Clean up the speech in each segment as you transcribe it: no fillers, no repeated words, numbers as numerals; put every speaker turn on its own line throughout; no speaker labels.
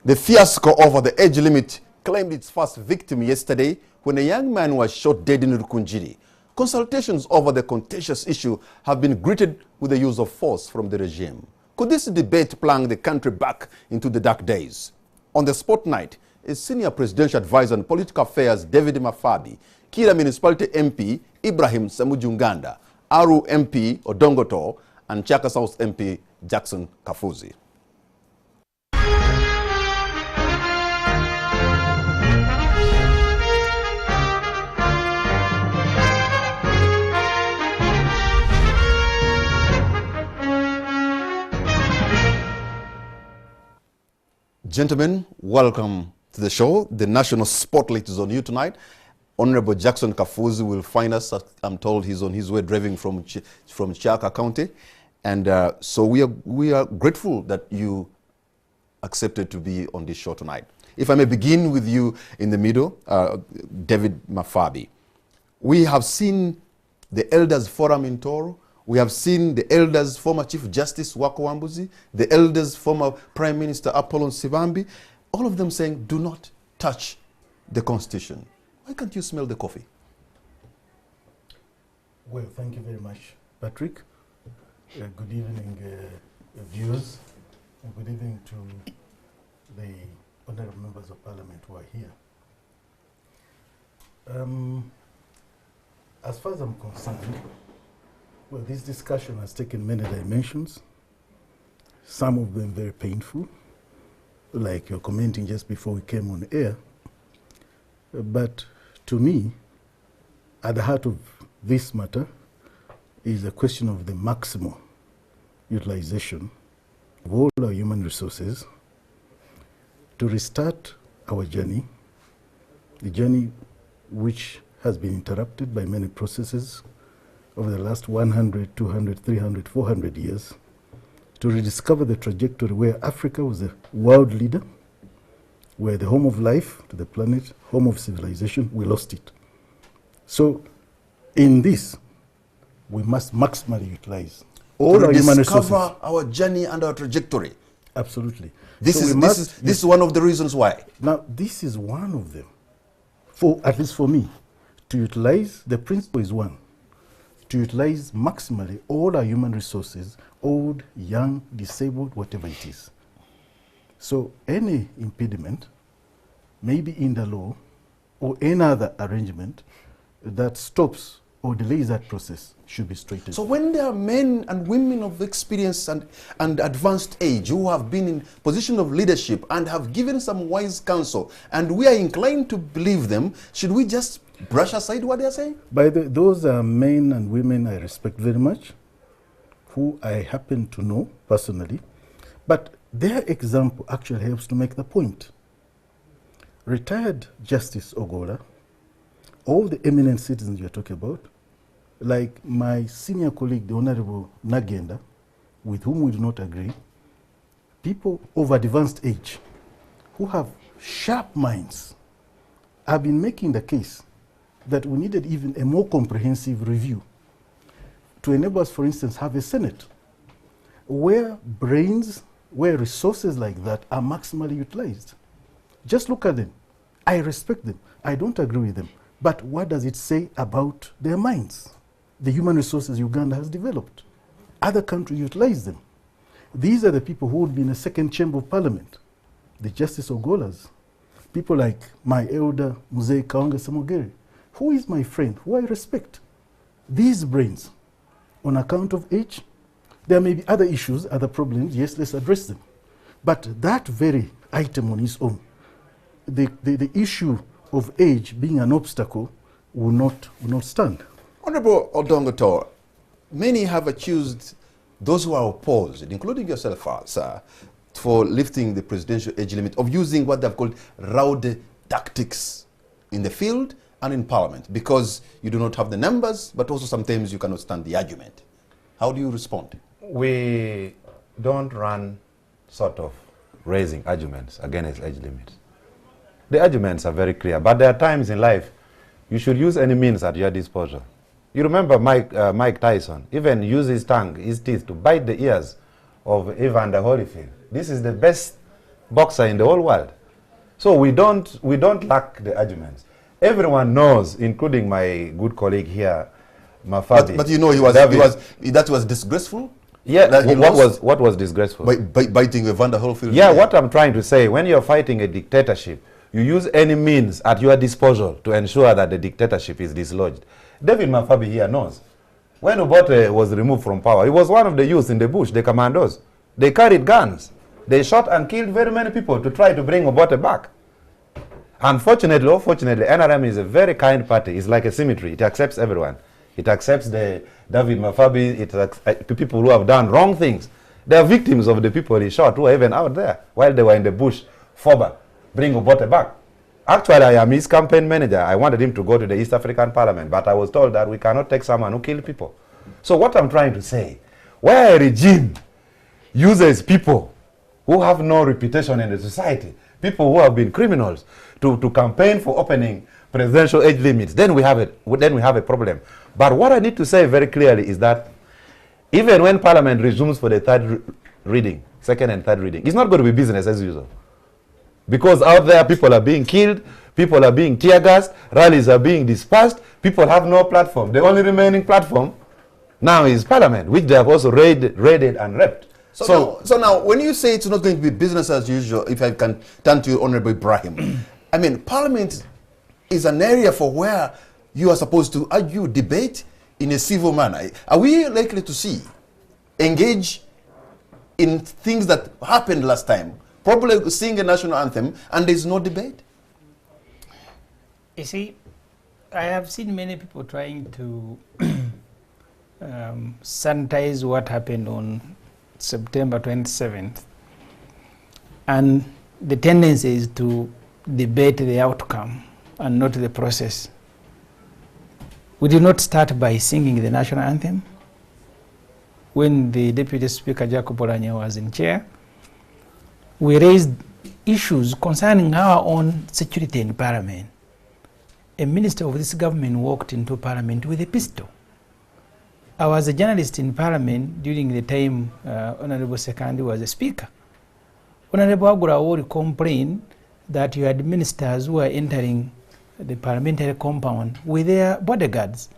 The fiasco over the age limit claimed its first victim yesterday when a young man was shot dead in Rukunjiri. Consultations over the contentious issue have been greeted with the use of force from the regime. Could this debate plunge the country back into the dark days? On the spotlight is Senior Presidential Advisor on Political Affairs David Mafabi, Kira Municipality MP Ibrahim Uganda, Aru MP Odongoto, and Chaka South MP Jackson Kafuzi. Gentlemen, welcome to the show. The national spotlight is on you tonight. Honorable Jackson Kafuzi will find us. I'm told he's on his way driving from Chaka County. And so we are grateful that you accepted to be on this show tonight. If I may begin with you in the middle, David Mafabi. We have seen the Elders Forum in Toro. We have seen the elders, former Chief Justice Wako Wambuzi, the elders, former Prime Minister Apollon Sibambi, all of them saying, do not touch the Constitution. Why can't you smell the coffee?
Well, thank you very much, Patrick. Good evening, viewers. And good evening to the honorable members of Parliament who are here. As far as I'm concerned, well, this discussion has taken many dimensions, some of them very painful, like you're commenting just before we came on air. But to me, at the heart of this matter is a question of the maximum utilization of all our human resources to restart our journey, the journey which has been interrupted by many processes over the last 100, 200, 300, 400 years, to rediscover the trajectory where Africa was a world leader, where the home of life to the planet, home of civilization, we lost it. So in this, we must maximally utilize all our human resources.
Rediscover our journey and our trajectory.
Absolutely.
This is one of the reasons why.
Now, this is one of them. At least for me, to utilize, the principle is one. To utilize maximally all our human resources, old, young, disabled, whatever it is. So any impediment, maybe in the law or any other arrangement that stops or delays that process should be straightened.
So when there are men and women of experience and advanced age who have been in position of leadership and have given some wise counsel, and we are inclined to believe them, should we just brush aside what they are saying?
Those are men and women I respect very much, who I happen to know personally, but their example actually helps to make the point. Retired Justice Ogola, all the eminent citizens you're talking about, like my senior colleague, the Honorable Nagenda, with whom we do not agree, people of advanced age who have sharp minds have been making the case that we needed even a more comprehensive review to enable us, for instance, have a Senate where brains, where resources like that are maximally utilized. Just look at them. I respect them. I don't agree with them. But what does it say about their minds? The human resources Uganda has developed. Other countries utilize them. These are the people who would be in a second chamber of parliament, the Justice Ogolas. People like my elder Muzee Kaonga Samogeri, who is my friend, who I respect. These brains, on account of age, there may be other issues, other problems, yes, let's address them. But that very item on its own, the issue of age being an obstacle will not stand.
Honorable Odongoto, many have accused those who are opposed, including yourself, sir, for lifting the presidential age limit, of using what they've called rowdy tactics in the field and in parliament, because you do not have the numbers, but also sometimes you cannot stand the argument. How do you respond?
We don't run sort of raising arguments against age limits. The arguments are very clear, but there are times in life you should use any means at your disposal. You remember Mike Tyson even used his tongue, his teeth to bite the ears of Evander Holyfield. This is the best boxer in the whole world. So we don't lack the arguments. Everyone knows, including my good colleague here, Mafabi.
But you know, that was disgraceful.
Yeah, what was disgraceful?
By biting Evander Holyfield.
Yeah, what I'm trying to say, when you're fighting a dictatorship, you use any means at your disposal to ensure that the dictatorship is dislodged. David Mafabi here knows. When Obote was removed from power, he was one of the youths in the bush, the commandos. They carried guns. They shot and killed very many people to try to bring Obote back. Unfortunately or fortunately, NRM is a very kind party. It's like a cemetery. It accepts everyone. It accepts the David Mafabi, it accepts people who have done wrong things. They are victims of the people he shot who are even out there while they were in the bush. Foba, bring Obote back. Actually, I am his campaign manager. I wanted him to go to the East African Parliament, but I was told that we cannot take someone who killed people. So what I'm trying to say, where a regime uses people who have no reputation in the society, people who have been criminals, to campaign for opening presidential age limits, then we have a problem. But what I need to say very clearly is that even when Parliament resumes for the third reading, second and third reading, it's not going to be business as usual. Because out there, people are being killed, people are being tear gassed, rallies are being dispersed, people have no platform. The only remaining platform now is Parliament, which they have also raided and raped.
So now, when you say it's not going to be business as usual, if I can turn to you, Honorable Ibrahim, I mean, Parliament is an area for where you are supposed to argue, debate in a civil manner. Are we likely to engage in things that happened last time? Probably sing a national anthem and there's no debate?
You see, I have seen many people trying to sanitize what happened on September 27th. And the tendency is to debate the outcome and not the process. We did not start by singing the national anthem. When the Deputy Speaker Jacob Olanya was in chair, we raised issues concerning our own security in Parliament. A minister of this government walked into Parliament with a pistol. I was a journalist in Parliament during the time Honorable Sekandi was a speaker. Honorable Agura complained that you had ministers who were entering the parliamentary compound with their bodyguards.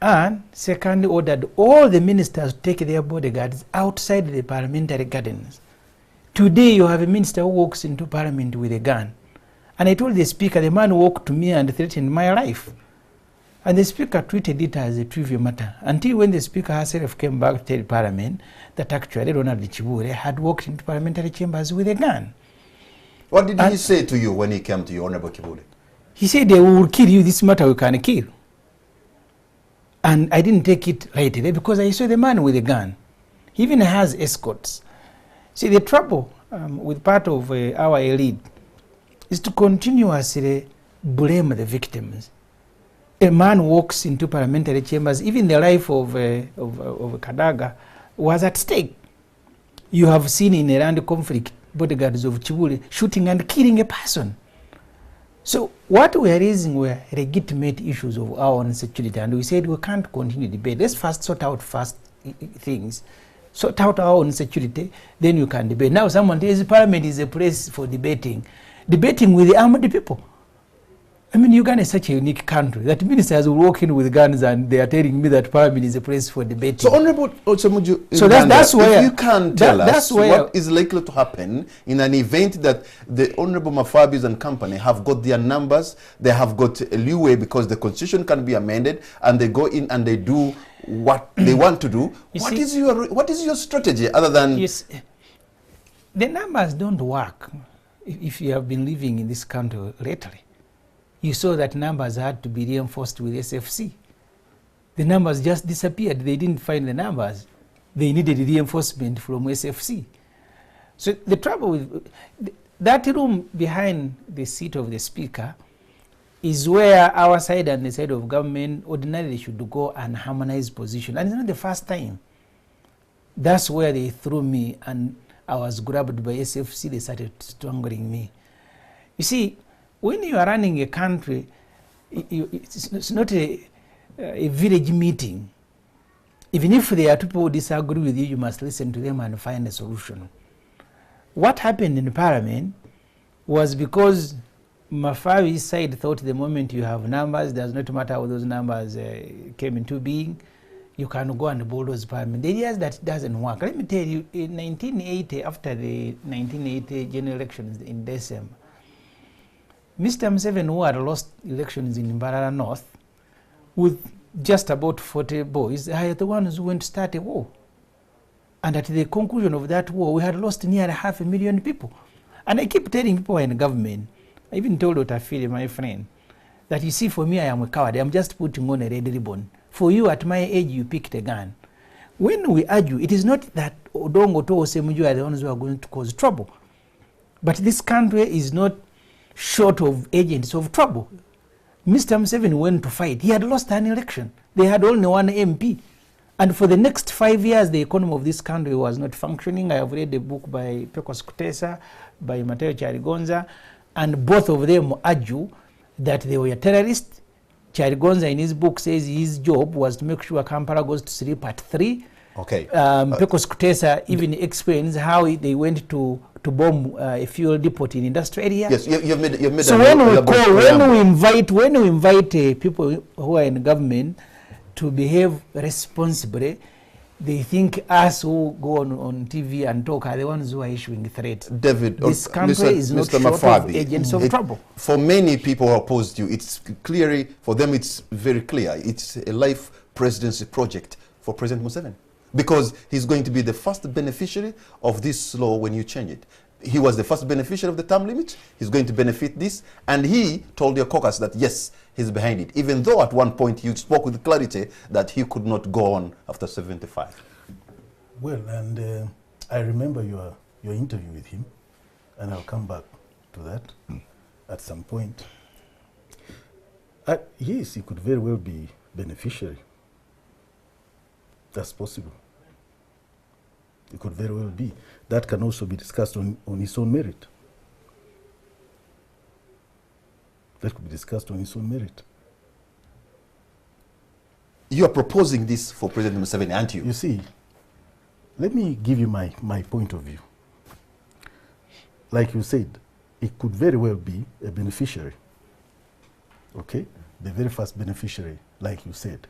And Sekandi ordered all the ministers to take their bodyguards outside the parliamentary gardens. Today you have a minister who walks into Parliament with a gun. And I told the speaker, the man walked to me and threatened my life. And the speaker treated it as a trivial matter until when the speaker herself came back to tell Parliament that actually Ronald Chibure had walked into parliamentary chambers with a gun.
What did he say to you when he came to you, Honorable Kibule?
He said, they will kill you, this matter we can kill. And I didn't take it lightly because I saw the man with a gun. He even has escorts. See, the trouble with part of our elite is to continuously blame the victims. A man walks into parliamentary chambers, even the life of Kadaga was at stake. You have seen in a land conflict, bodyguards of Chibule shooting and killing a person. So what we are raising were legitimate issues of our own security, and we said we can't continue debate. Let's first sort out things. Sort out our own security, then you can debate. Now someone says Parliament is a place for debating with the armed people. I mean, Uganda is such a unique country that ministers will walk in with guns and they are telling me that Parliament is a place for debating.
So, Honorable Ochemuju,
so that's where,
if you can tell us what is likely to happen in an event that the Honorable Mafabis and company have got their numbers, they have got a leeway because the constitution can be amended, and they go in and they do what they want to do. What is your strategy other than...
Yes, the numbers don't work. If you have been living in this country lately, you saw that numbers had to be reinforced with SFC. The numbers just disappeared. They didn't find the numbers. They needed reinforcement from SFC. So the trouble with that room behind the seat of the speaker is where our side and the side of government ordinarily should go and harmonize position. And it's not the first time. That's where they threw me and I was grabbed by SFC. They started strangling me. You see, when you are running a country, it's not a village meeting. Even if there are people who disagree with you, you must listen to them and find a solution. what happened in Parliament was because Mafawi's side thought the moment you have numbers, does not matter how those numbers came into being, you can go and bulldoze Parliament. They realized that it doesn't work. Let me tell you, in 1980, after the 1980 general elections in December, Mr. Museveni, who had lost elections in Mbarara North, with just about 40 boys, are the ones who went to start a war. And at the conclusion of that war, we had lost nearly 500,000 people. And I keep telling people in government, I even told Otafili, my friend, that you see, for me, I am a coward. I'm just putting on a red ribbon. For you, at my age, you picked a gun. When we argue, it is not that Odongo to Osemuju are the ones who are going to cause trouble. But this country is not short of agents of trouble. Mr. Museveni went to fight. He had lost an election. They had only one MP. And for the next 5 years, the economy of this country was not functioning. I have read a book by Pecos Kutesa, by Mateo Charigonza, and both of them argue that they were terrorists. Charigonza in his book says his job was to make sure Kampala goes to sleep at 3.
Okay.
Pecos Kutesa even explains how they went to bomb a fuel depot in industrial area.
Yes, you've made
so when we invite people who are in government to behave responsibly, they think us who go on TV and talk are the ones who are issuing threats.
David,
this country is not
Mr.
short
Mafabi,
of agents of trouble.
For many people who opposed you, it's clearly, for them it's very clear. It's a life presidency project for President Museveni, because he's going to be the first beneficiary of this law when you change it. He was the first beneficiary of the term limit. He's going to benefit this. And he told your caucus that, yes, he's behind it, even though at one point you spoke with clarity that he could not go on after 75.
Well, and I remember your interview with him, and I'll come back to that at some point. Yes, he could very well be beneficiary. That's possible. It could very well be. That can also be discussed on its own merit. That could be discussed on its own merit.
You are proposing this for President Museveni, aren't you?
You see, let me give you my point of view. Like you said, it could very well be a beneficiary. Okay? The very first beneficiary, like you said.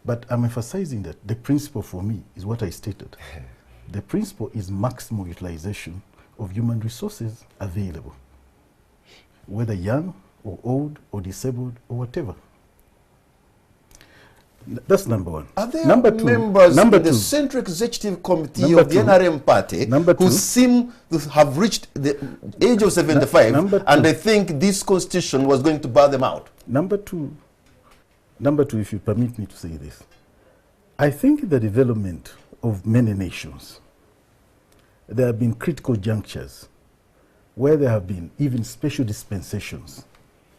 But I'm emphasizing that the principle for me is what I stated. The principle is maximal utilization of human resources available, whether young or old or disabled or whatever. That's number one.
Are there
number two,
members
number
in the
two,
Central Executive Committee
number
of the
two,
NRM party
number
who
two,
seem to have reached the age of 75 and they think this constitution was going to bar them out?
Number two, if you permit me to say this, I think the development of many nations, there have been critical junctures where there have been even special dispensations,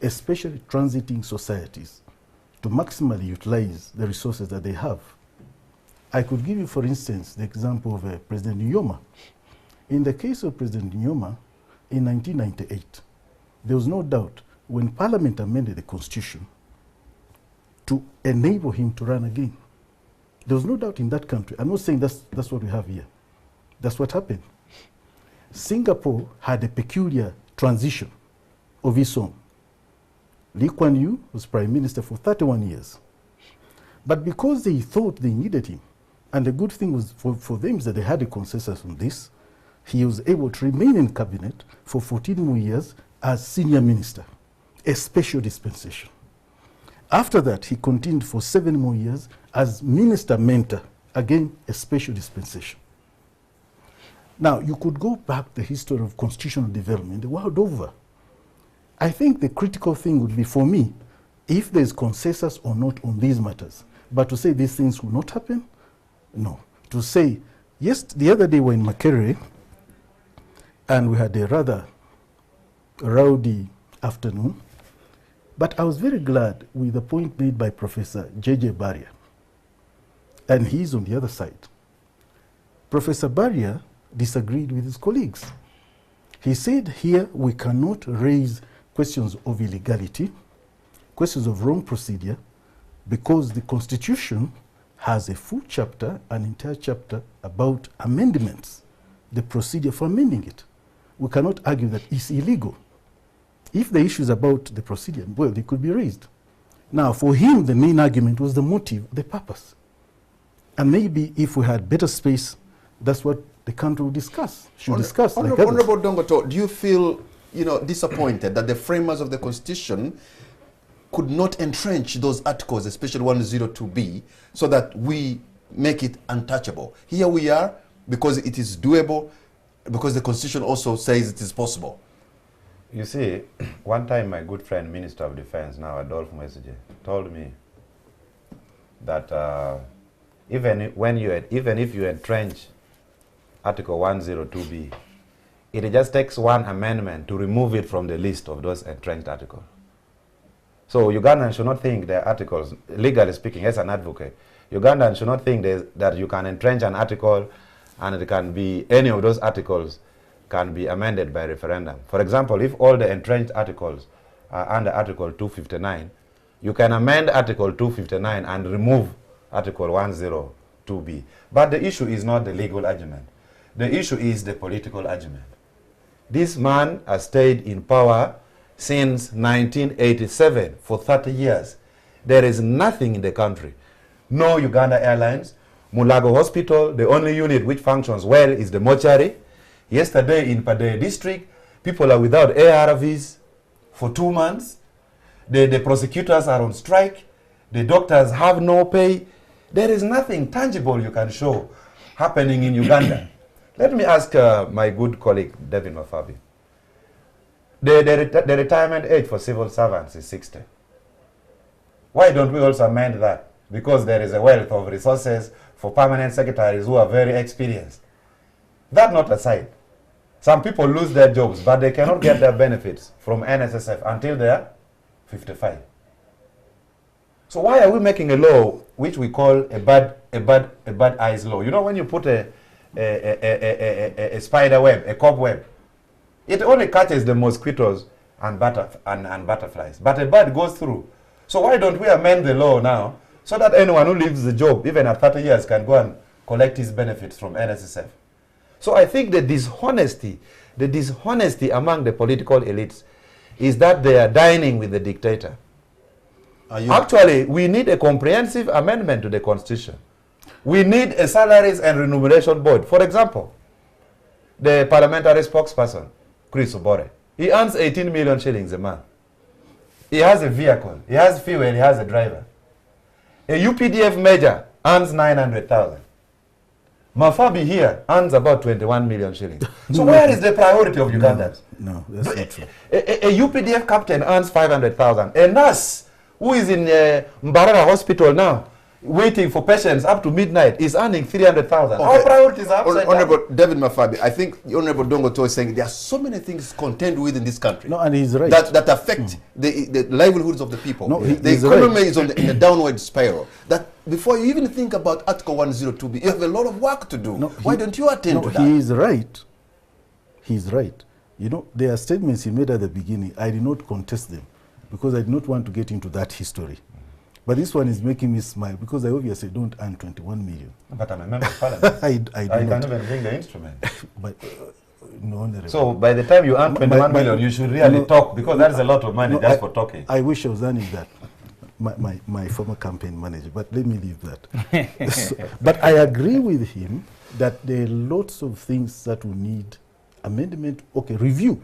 especially transiting societies, to maximally utilize the resources that they have. I could give you, for instance, the example of President Nyoma. In the case of President Nyoma, in 1998, there was no doubt when Parliament amended the Constitution to enable him to run again. There was no doubt in that country. I'm not saying that's what we have here. That's what happened. Singapore had a peculiar transition of its own. Lee Kuan Yew was Prime Minister for 31 years. But because they thought they needed him, and the good thing was for them is that they had a consensus on this, he was able to remain in cabinet for 14 more years as senior minister, a special dispensation. After that, he continued for 7 more years as minister mentor, again, a special dispensation. Now, you could go back the history of constitutional development the world over. I think the critical thing would be, for me, if there's consensus or not on these matters. But to say these things will not happen, no. To say, yes, the other day we were in Makerere, and we had a rather rowdy afternoon, but I was very glad with the point made by Professor J.J. Barrier, and he's on the other side. Professor Barrier disagreed with his colleagues. He said here we cannot raise questions of illegality, questions of wrong procedure, because the Constitution has a full chapter, an entire chapter about amendments the procedure for amending it. We cannot argue that it's illegal. If the issue is about the procedure, well, they could be raised. Now, for him, the main argument was the motive, the purpose. And maybe if we had better space, that's what the country would discuss, should discuss.
Honorable Dongoto, do you feel disappointed that the framers of the Constitution could not entrench those articles, especially 102B, so that we make it untouchable? Here we are, because it is doable, because the Constitution also says it is possible.
You see, one time my good friend, Minister of Defense, now Adolphe Mwesigye, told me that even if you entrench Article 102B, it just takes one amendment to remove it from the list of those entrenched articles. So Ugandans should not think the articles, legally speaking, as an advocate, Ugandans should not think that you can entrench an article and it can be, any of those articles can be amended by referendum. For example, if all the entrenched articles are under Article 259, you can amend Article 259 and remove Article 102B. But the issue is not the legal argument. The issue is the political argument. This man has stayed in power since 1987 for 30 years. There is nothing in the country. No Uganda Airlines, Mulago Hospital, the only unit which functions well is the mortuary. Yesterday in Padre district, people are without ARVs for 2 months. The prosecutors are on strike. The doctors have no pay. There is nothing tangible you can show happening in Uganda. Let me ask my good colleague, David Mafabi. The retirement age for civil servants is 60. Why don't we also amend that? Because there is a wealth of resources for permanent secretaries who are very experienced. That not aside, some people lose their jobs, but they cannot get their benefits from NSSF until they are 55. So why are we making a law which we call a bad eyes law? You know, when you put a spider web, a cobweb, it only catches the mosquitoes and butterflies, but a bird goes through. So why don't we amend the law now so that anyone who leaves the job, even at 30 years, can go and collect his benefits from NSSF? So I think the dishonesty among the political elites is that they are dining with the dictator. Actually, we need a comprehensive amendment to the Constitution. We need a salaries and remuneration board. For example, the parliamentary spokesperson, Chris Obore, he earns 18 million shillings a month. He has a vehicle, he has fuel, he has a driver. A UPDF major earns 900,000. Mafabi here earns about 21 million shillings. So where is the priority of Ugandans?
No, that's not true.
A UPDF captain earns 500,000. A nurse who is in Mbarara Hospital now, waiting for patients up to midnight, is earning 300,000. Our priorities are upside down.
Honorable David Mafabi, I think the Honorable Dongoto is saying there are so many things contained within this country.
No, and he's right.
That affect the livelihoods of the people.
No,
the economy is in a downward spiral. That before you even think about Article 102B, you have a lot of work to do. No, why don't you attend to that?
He is right. He's right. You know, there are statements he made at the beginning. I did not contest them because I did not want to get into that history. But this one is making me smile because I obviously don't earn 21 million.
But I'm a member of parliament.
I
can't even bring the instrument.
But no,
so by the time you earn 21 million, you should really talk, because that is a lot of money just for talking.
I wish I was earning that. My former campaign manager, but let me leave that. So, but I agree with him that there are lots of things that will need amendment, review.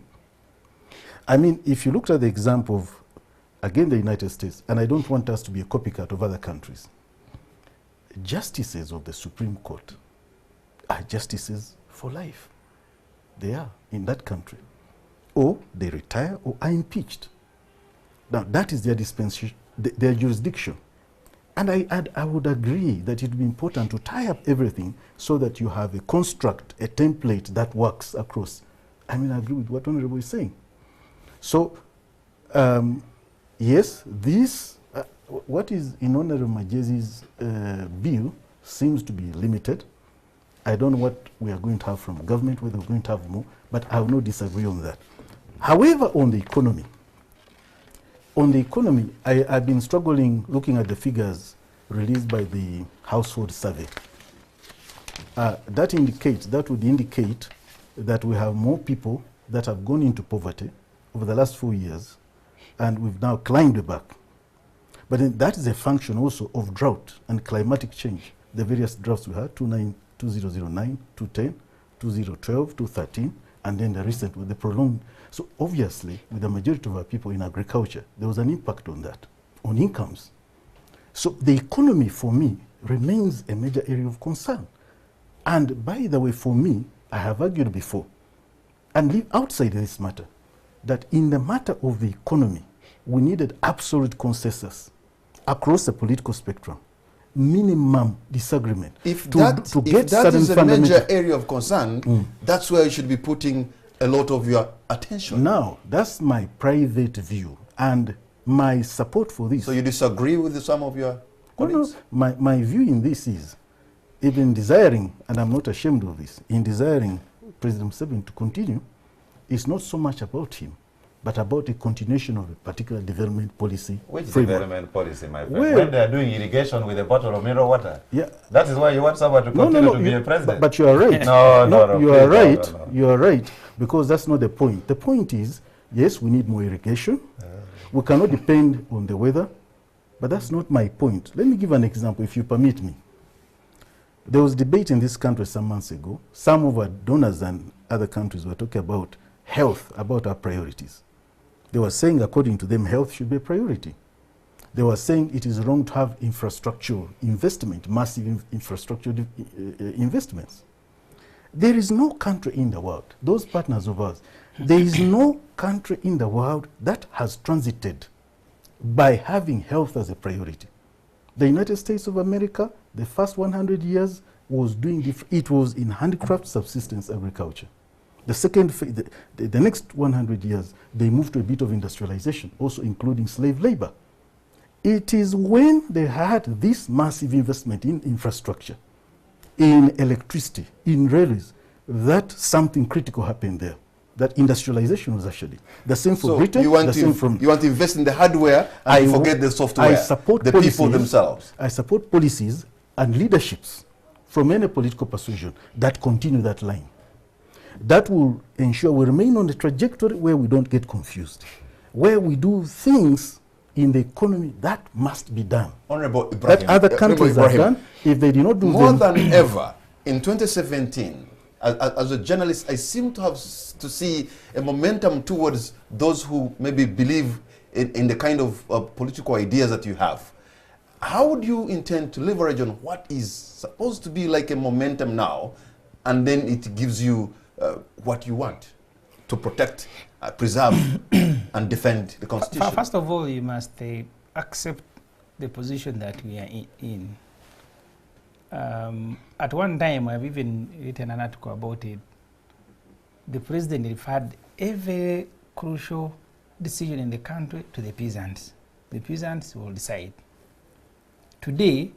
I mean, if you looked at the example of, again, the United States, and I don't want us to be a copycat of other countries, justices of the Supreme Court are justices for life. They are in that country. Or they retire or are impeached. Now, that is their dispensation, their jurisdiction. And I would agree that it would be important to tie up everything so that you have a construct, a template that works across. I mean, I agree with what Honorable is saying. So, yes, this, what is in Honorable Majezi's bill seems to be limited. I don't know what we are going to have from government, whether we're going to have more, but I will not disagree on that. However, on the economy, I've been struggling looking at the figures released by the household survey. that would indicate that we have more people that have gone into poverty over the last 4 years, and we've now climbed back. But then that is a function also of drought and climatic change. The various droughts we had, 2009, 2010, 2012, 2013, and then the recent with the prolonged. So obviously, with the majority of our people in agriculture, there was an impact on that, on incomes. So the economy, for me, remains a major area of concern. And by the way, for me, I have argued before, and leave outside this matter, that in the matter of the economy, we needed absolute consensus across the political spectrum, minimum disagreement.
If that is a major area of concern, that's where you should be putting a lot of your attention.
Now, that's my private view and my support for this.
So you disagree with some of your colleagues?
No, my view in this is, even desiring, and I'm not ashamed of this, in desiring President Museveni to continue, it's not so much about him, but about a continuation of a particular development policy.
Which
framework.
development policy, my friend?
Well,
when they are doing irrigation with a bottle of mineral water.
Yeah.
That is why you want someone to continue to be a president.
But you are right.
No,
you are right. No. You are right, because that's not the point. The point is, yes, we need more irrigation. We cannot depend on the weather, but that's not my point. Let me give an example, if you permit me. There was debate in this country some months ago. Some of our donors and other countries were talking about health, about our priorities. They were saying, according to them, health should be a priority. They were saying it is wrong to have infrastructure investment, massive infrastructure investments. There is no country in the world, those partners of ours, there is no country in the world that has transited by having health as a priority. The United States of America, the first 100 years was doing, it was in handicraft subsistence agriculture. The second, the next 100 years, they moved to a bit of industrialization, also including slave labor. It is when they had this massive investment in infrastructure, in electricity, in railways, that something critical happened there. That industrialization was actually the same for Britain.
You want to invest in the hardware and forget the software.
I support
the
policies,
people themselves.
I support policies and leaderships from any political persuasion that continue that line. That will ensure we remain on the trajectory where we don't get confused, where we do things in the economy that must be done.
Honorable Ibrahim,
that other countries have done. If they do not do
more
them,
than ever in 2017, as a journalist, I seem to see a momentum towards those who maybe believe in the kind of political ideas that you have. How do you intend to leverage on what is supposed to be like a momentum now, and then it gives you what you want to protect, preserve, and defend the Constitution?
First of all, you must accept the position that we are in. At one time, I've even written an article about it. The president referred every crucial decision in the country to the peasants. The peasants will decide. Today,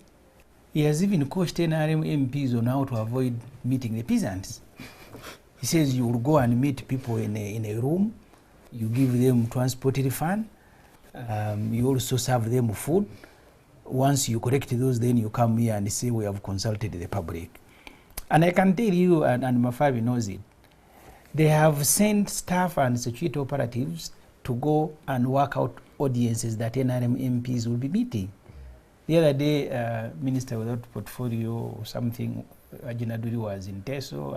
he has even coached NRM MPs on how to avoid meeting the peasants. He says you will go and meet people in a room, you give them transport refund, you also serve them food. Once you correct those, then you come here and say we have consulted the public. And I can tell you, and Mafabi knows it, they have sent staff and security operatives to go and work out audiences that NRM MPs will be meeting. The other day, Minister without portfolio or something, Ajina Duri was in Teso.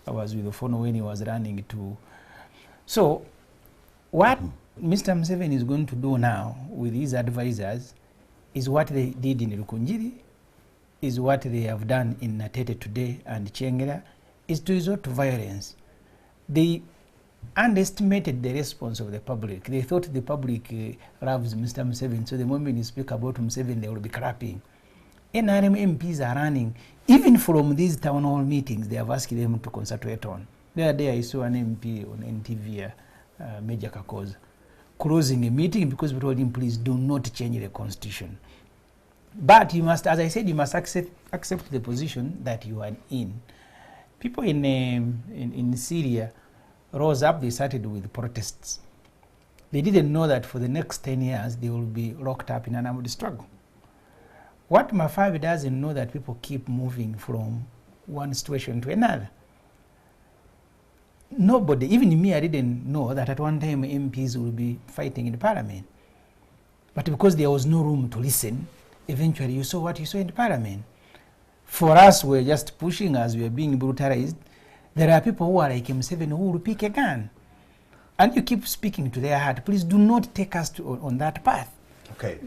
I was with the phone when he was running to. So what Mr. Museveni is going to do now with his advisors is what they did in Rukunjiri, is what they have done in Natete today and Chengera, is to resort to violence. They underestimated the response of the public. They thought the public loves Mr. Museveni, so the moment you speak about Museveni, they will be clapping. NRM MPs are running, even from these town hall meetings, they have asked them to concentrate on. The other day I saw an MP on NTV, Major Kakoza, closing a meeting because we told him, please do not change the constitution. But you must, as I said, you must accept the position that you are in. People in Syria rose up, they started with protests. They didn't know that for the next 10 years they will be locked up in an armed struggle. What Mafabi doesn't know that people keep moving from one situation to another. Nobody, even me, I didn't know that at one time MPs will be fighting in the parliament. But because there was no room to listen, eventually you saw what you saw in the parliament. For us, we're just pushing as we are being brutalized. There are people who are like M7 who will pick a gun. And you keep speaking to their heart. Please do not take us on that path.
Okay,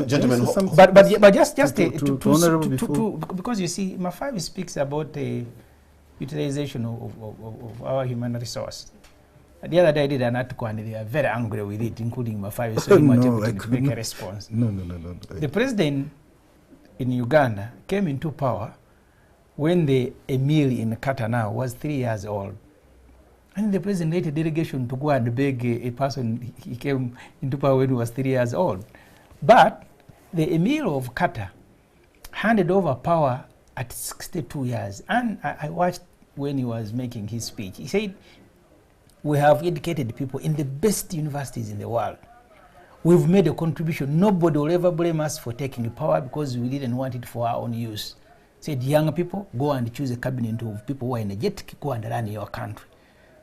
gentlemen.
But just because you see, Mafabi speaks about the utilization of our human resource. The other day I did an article and they are very angry with it, including Mafabi, so much to make a response.
No.
The president in Uganda came into power when the emir in Qatar now was 3 years old. And the president led a delegation to go and beg a person. He came into power when he was 3 years old. But the emir of Qatar handed over power at 62 years. And I watched when he was making his speech. He said, we have educated people in the best universities in the world. We've made a contribution. Nobody will ever blame us for taking power because we didn't want it for our own use. Said, young people, go and choose a cabinet of people who are energetic, go and run your country.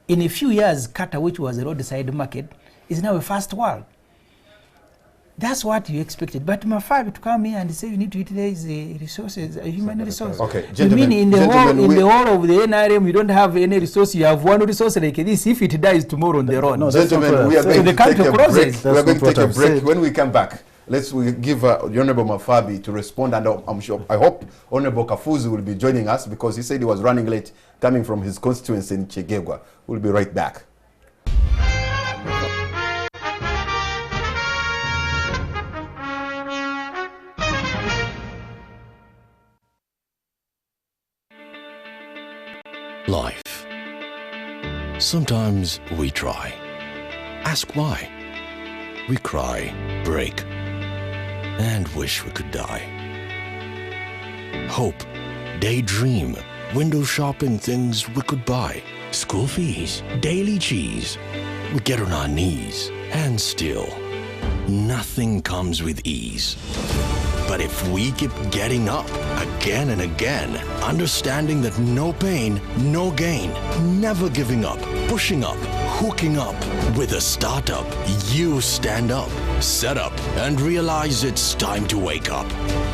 In a few years, Qatar, which was a roadside market, is now a first world. That's what you expected. But Mafabi to come here and say you need to utilize the resources, human resources.
Okay,
you mean in the whole of the NRM, you don't have any resource, you have one resource like this. If it dies tomorrow on the road.
No, gentlemen, we are going to take a break. We are going to take a break. When we come back, we give the Honorable Mafabi to respond, and I hope Honorable Kafuzi will be joining us because he said he was running late coming from his constituency in Chegegwa. We'll be right back.
Life. Sometimes we try. Ask why. We cry, break, and wish we could die. Hope, daydream, window shopping, things we could buy. School fees, daily cheese. We get on our knees, and still, nothing comes with ease. But if we keep getting up again and again, understanding that no pain, no gain, never giving up, pushing up, hooking up with a startup, you stand up, set up, and realize it's time to wake up.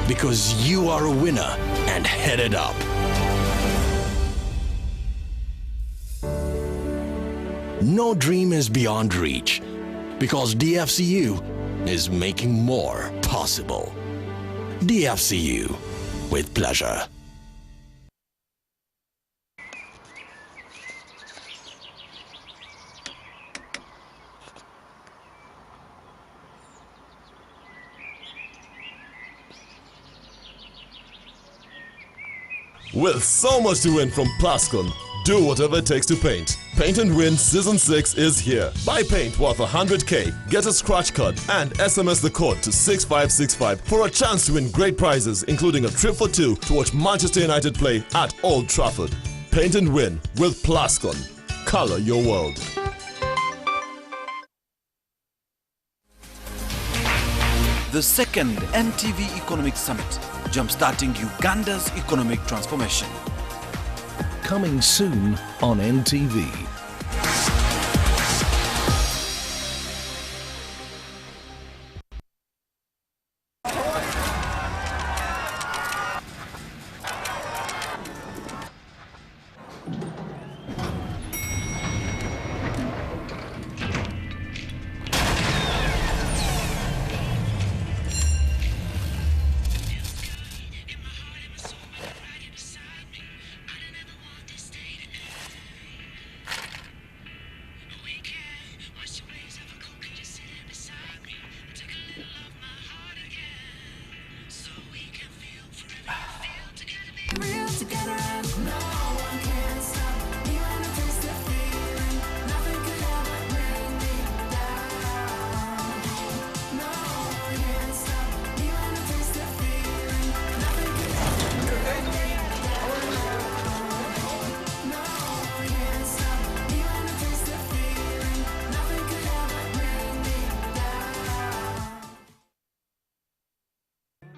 Because you are a winner and headed up. No dream is beyond reach. Because DFCU is making more possible. DFCU, with pleasure.
With so much to win from Plascon, do whatever it takes to paint. Paint and Win Season 6 is here. Buy paint worth 100k, get a scratch card, and SMS the code to 6565 for a chance to win great prizes, including a trip for two to watch Manchester United play at Old Trafford. Paint and Win with Plascon. Color your world.
The second NTV Economic Summit, jumpstarting Uganda's economic transformation.
Coming soon on NTV.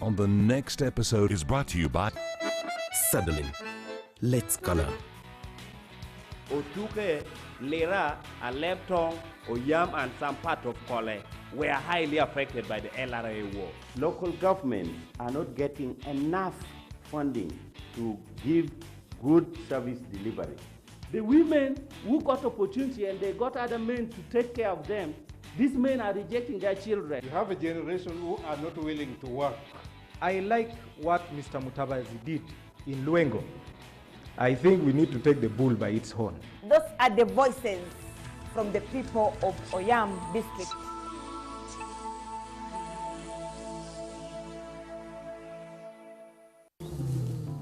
on the next episode is brought to you by
Settling. Let's color.
Otuke, Lera, and Leptong, Oyam, and some part of Kole were highly affected by the LRA war. Local governments are not getting enough funding to give good service delivery. The women who got opportunity and they got other men to take care of them, these men are rejecting their children.
You have a generation who are not willing to work.
I like what Mr. Mutabazi did in Luengo. I think we need to take the bull by its horn.
Those are the voices from the people of Oyam district.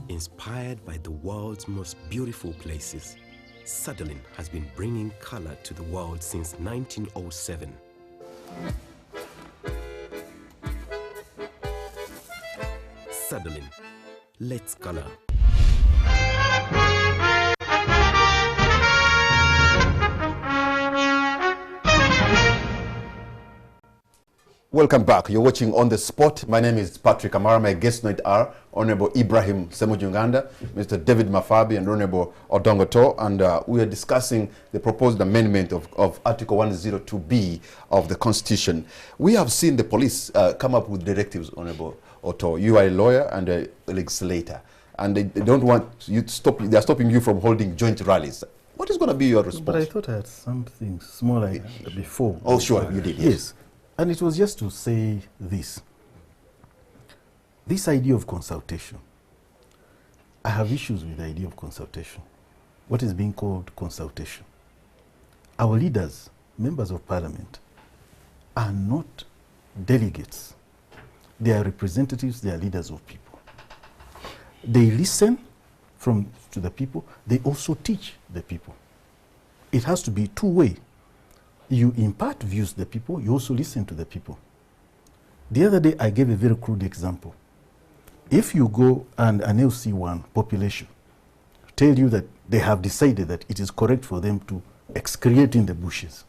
Inspired by the world's most beautiful places, Settling has been bringing color to the world since 1907. Settling. Let's color.
Welcome back. You're watching On The Spot. My name is Patrick Amara. My guests tonight are Honorable Ibrahim Semujunganda, Mr. David Mafabi, and Honorable Odongoto. And we are discussing the proposed amendment of Article 102B of the Constitution. We have seen the police come up with directives, Honorable Otto. You are a lawyer and a legislator, and they don't want you to stop. They are stopping you from holding joint rallies. What is going to be your response?
But I thought I had something smaller before.
Oh, sure, you did. Yes.
And it was just to say this. This idea of consultation. I have issues with the idea of consultation. What is being called consultation? Our leaders, members of parliament, are not delegates. They are representatives, they are leaders of people. They listen to the people, they also teach the people. It has to be two-way. You impart views to the people, you also listen to the people. The other day I gave a very crude example. If you go and an LC1 population tell you that they have decided that it is correct for them to excrete in the bushes,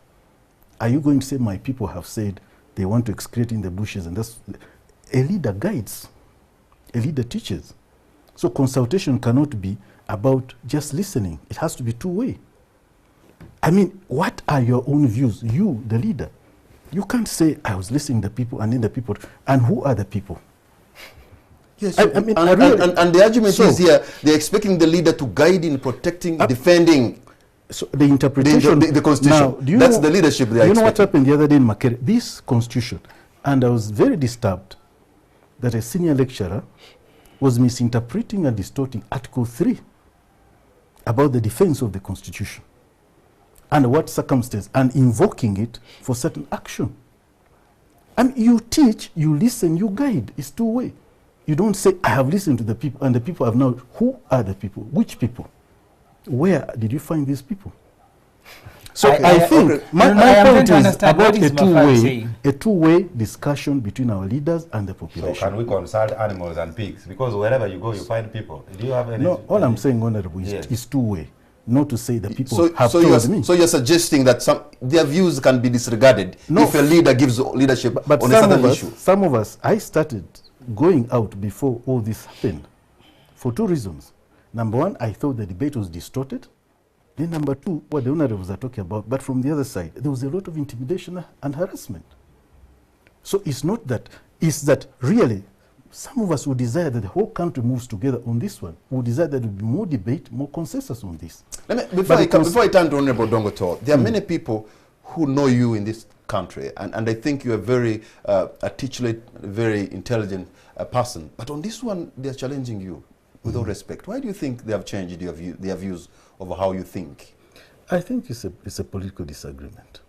are you going to say my people have said they want to excrete in the bushes? And that's a leader guides, a leader teaches. So consultation cannot be about just listening. It has to be two-way. I mean, what are your own views? You, the leader. You can't say, I was listening to the people and then the people. And who are the people?
Yes, I mean, and the argument is here, they're expecting the leader to guide in protecting, defending.
So the interpretation.
The Constitution.
Now,
that's the leadership they are expecting.
You know what happened the other day in Makere? This Constitution. And I was very disturbed that a senior lecturer was misinterpreting and distorting Article 3 about the defense of the Constitution. And what circumstance, and invoking it for certain action. And you teach, you listen, you guide. It's two-way. You don't say, I have listened to the people, and the people have now. Who are the people? Which people? Where did you find these people? So I think my point is about a two-way discussion between our leaders and the population.
So can we consult animals and pigs? Because wherever you go, you find people. Do you have any?
No, all I'm saying, Honorable, is two-way. Not to say that people have told me.
So you're suggesting that their views can be disregarded if a leader gives leadership
but
on a certain issue?
Some of us, I started going out before all this happened for two reasons. Number one, I thought the debate was distorted. Then number two, what the honorables are talking about, but from the other side, there was a lot of intimidation and harassment. So it's not that, it's that really, some of us would desire that the whole country moves together on this one. We would desire that there would be more debate, more consensus on this.
Before I turn to Honorable Dongoto, there are many people who know you in this country, and I think you're a very articulate, very intelligent person. But on this one, they're challenging you with all respect. Why do you think they have changed their views over how you think?
I think it's a political disagreement.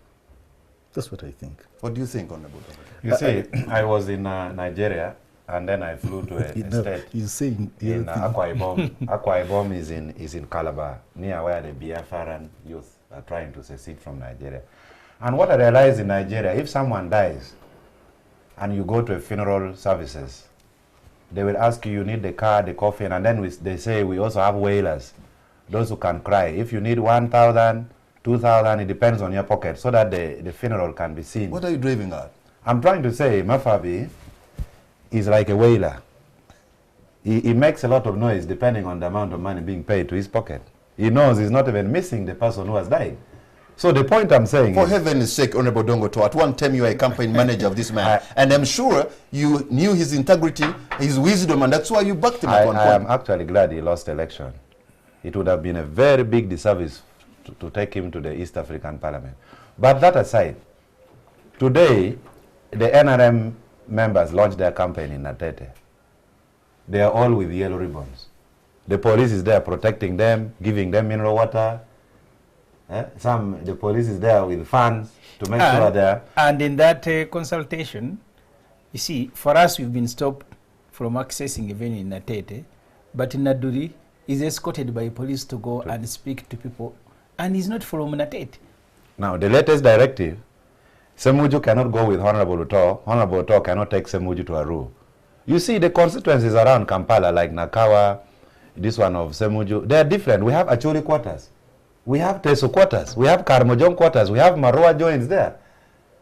That's what I think.
What do you think, Honorable Dongoto?
You see, I was in Nigeria, and then I flew to a state in Akwa Ibom. Akwa Ibom is in Calabar, near where the Biafran youth are trying to secede from Nigeria. And what I realized in Nigeria, if someone dies and you go to a funeral services, they will ask you, you need the car, the coffin, and then they say we also have wailers, those who can cry. If you need 1,000, 2,000, it depends on your pocket, so that the funeral can be seen.
What are you driving at?
I'm trying to say, Mafabi, is like a whaler. He makes a lot of noise depending on the amount of money being paid to his pocket. He knows he's not even missing the person who has died. So the point I'm saying
For
is,
heaven's sake, Honorable Dongoto, at one time you were a campaign manager of this man, and I'm sure you knew his integrity, his wisdom, and that's why you backed him at one point.
I am actually glad he lost the election. It would have been a very big disservice to take him to the East African Parliament. But that aside, today, the NRM members launched their campaign in Natete. They are all with yellow ribbons. The police is there protecting them, giving them mineral water. The police is there with fans to make sure they're...
And in that consultation, you see, for us, we've been stopped from accessing even in Natete, but in Naduri, he's escorted by police to go and speak to people, and he's not from Natete.
Now, the latest directive, Semuju cannot go with Honorable Uto. Honorable Uto cannot take Semuju to Aru. You see, the constituencies around Kampala, like Nakawa, this one of Semuju, they are different. We have Achuri quarters. We have Teso quarters. We have Karmojong quarters. We have Marua joints there.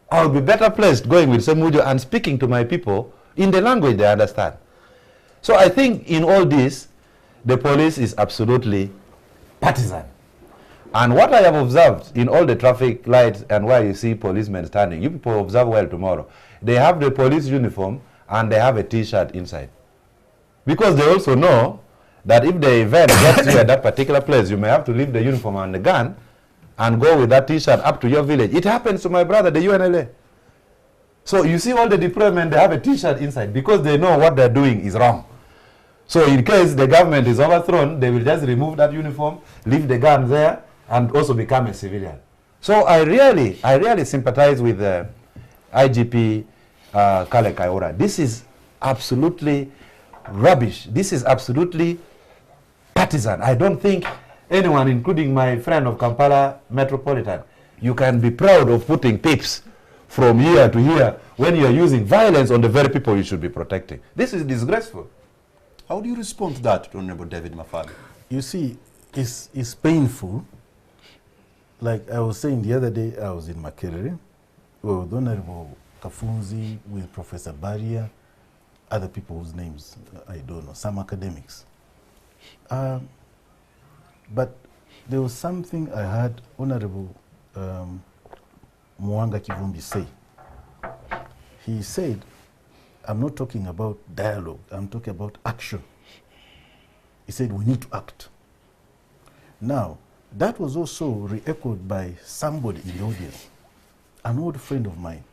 I would be better placed going with Semuju and speaking to my people in the language they understand. So I think in all this, the police is absolutely partisan. And what I have observed in all the traffic lights and where you see policemen standing, you people observe well tomorrow, they have the police uniform and they have a T-shirt inside. Because they also know that if the event gets you at that particular place, you may have to leave the uniform and the gun and go with that T-shirt up to your village. It happens to my brother, the UNLA. So you see all the deployment, they have a T-shirt inside because they know what they're doing is wrong. So in case the government is overthrown, they will just remove that uniform, leave the gun there, and also become a civilian. So I really sympathize with IGP Kale Kayihura. This is absolutely rubbish. This is absolutely partisan. I don't think anyone, including my friend of Kampala Metropolitan, you can be proud of putting tips from here to here when you are using violence on the very people you should be protecting. This is disgraceful.
How do you respond to that, Honorable David Mafali?
You see, it's painful. Like I was saying the other day, I was in Makerere with Honorable Kafunzi, with Professor Baria, other people whose names I don't know, some academics. But there was something I heard Honorable Mwanga Kivumbi say. He said, I'm not talking about dialogue, I'm talking about action. He said, we need to act. Now, that was also re-echoed by somebody in the audience, an old friend of mine,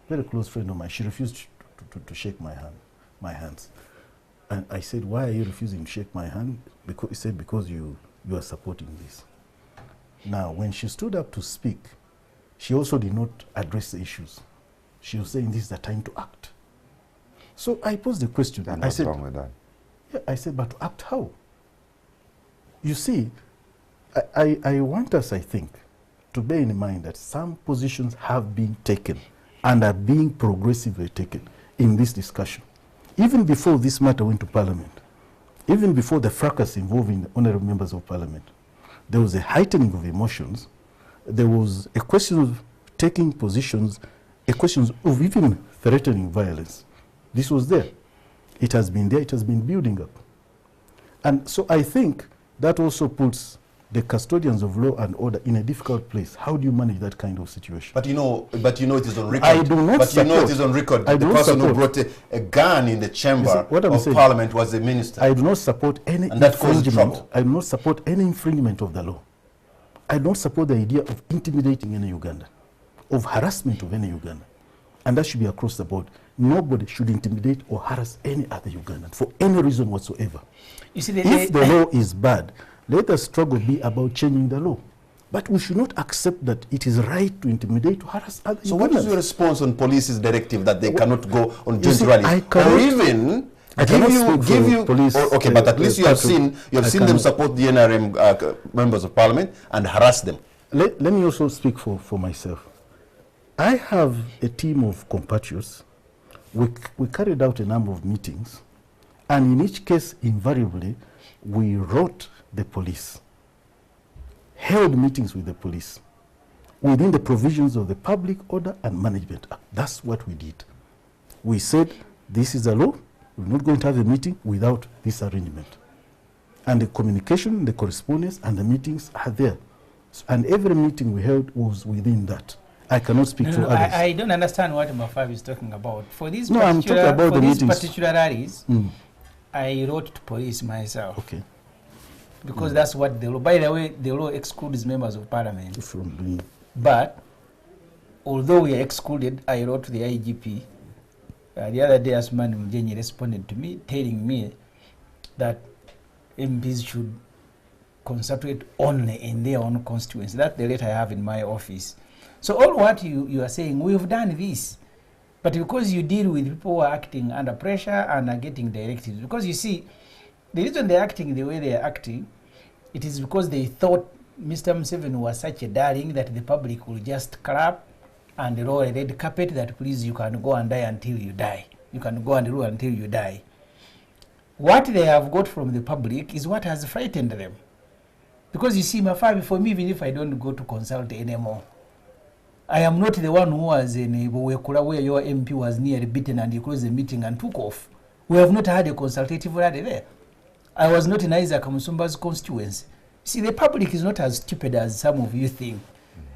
very close friend of mine. She refused to shake my hands. And I said, why are you refusing to shake my hand? Because he said, because you are supporting this. Now, when she stood up to speak, she also did not address the issues. She was saying, this is the time to act. So I posed the question.
And
I
what's
said,
wrong with that?
Yeah, I said, but to act how? You see, I want us, I think, to bear in mind that some positions have been taken and are being progressively taken in this discussion. Even before this matter went to Parliament, even before the fracas involving the honorable members of Parliament, there was a heightening of emotions. There was a question of taking positions, a question of even threatening violence. This was there. It has been there. It has been building up. And so I think that also puts the custodians of law and order in a difficult place. How do you manage that kind of situation?
But you know it is on record.
I do not
But
support,
you know it is on record that the person who brought a gun in the chamber of Parliament was the minister.
I do not support any infringement. I do not support any infringement of the law. I don't support the idea of intimidating any Ugandan, of harassment of any Ugandan. And that should be across the board. Nobody should intimidate or harass any other Ugandan for any reason whatsoever.
You see,
if the law is bad, let the struggle be about changing the law. But we should not accept that it is right to intimidate, to harass other Ugandans.
So what is your response on police's directive that they cannot go on joint rallies? Or even give you police, okay, but at least you have seen them support the NRM members of Parliament and harass them.
Let me also speak for myself. I have a team of compatriots. We carried out a number of meetings, and in each case, invariably, we wrote the police, held meetings with the police within the provisions of the Public Order and Management Act. That's what we did. We said this is a law. We're not going to have a meeting without this arrangement. And the communication, the correspondence, and the meetings are there. And every meeting we held was within that. I cannot speak for others.
I don't understand what Mafabi is talking about. For these
I'm talking about the meetings.
particular rallies, I wrote to police myself.
Okay.
Because that's what the law, by the way, the law excludes members of parliament.
From
But although we are excluded, I wrote to the IGP. The other day, Asman Mjenyi responded to me, telling me that MPs should concentrate only in their own constituency. That's the letter I have in my office. So all what you are saying, we've done this. But because you deal with people who are acting under pressure and are getting directives, because you see, the reason they're acting the way they are acting, it is because they thought Mr. Museveni was such a darling that the public will just clap and roll a red carpet that please you can go and die until you die. You can go and rule until you die. What they have got from the public is what has frightened them. Because you see, Mafabi, for me, even if I don't go to consult anymore, I am not the one who was in Wekula where your MP was nearly beaten and he closed the meeting and took off. We have not had a consultative rally there. I was not in Isaac Musumba's constituency. See, the public is not as stupid as some of you think.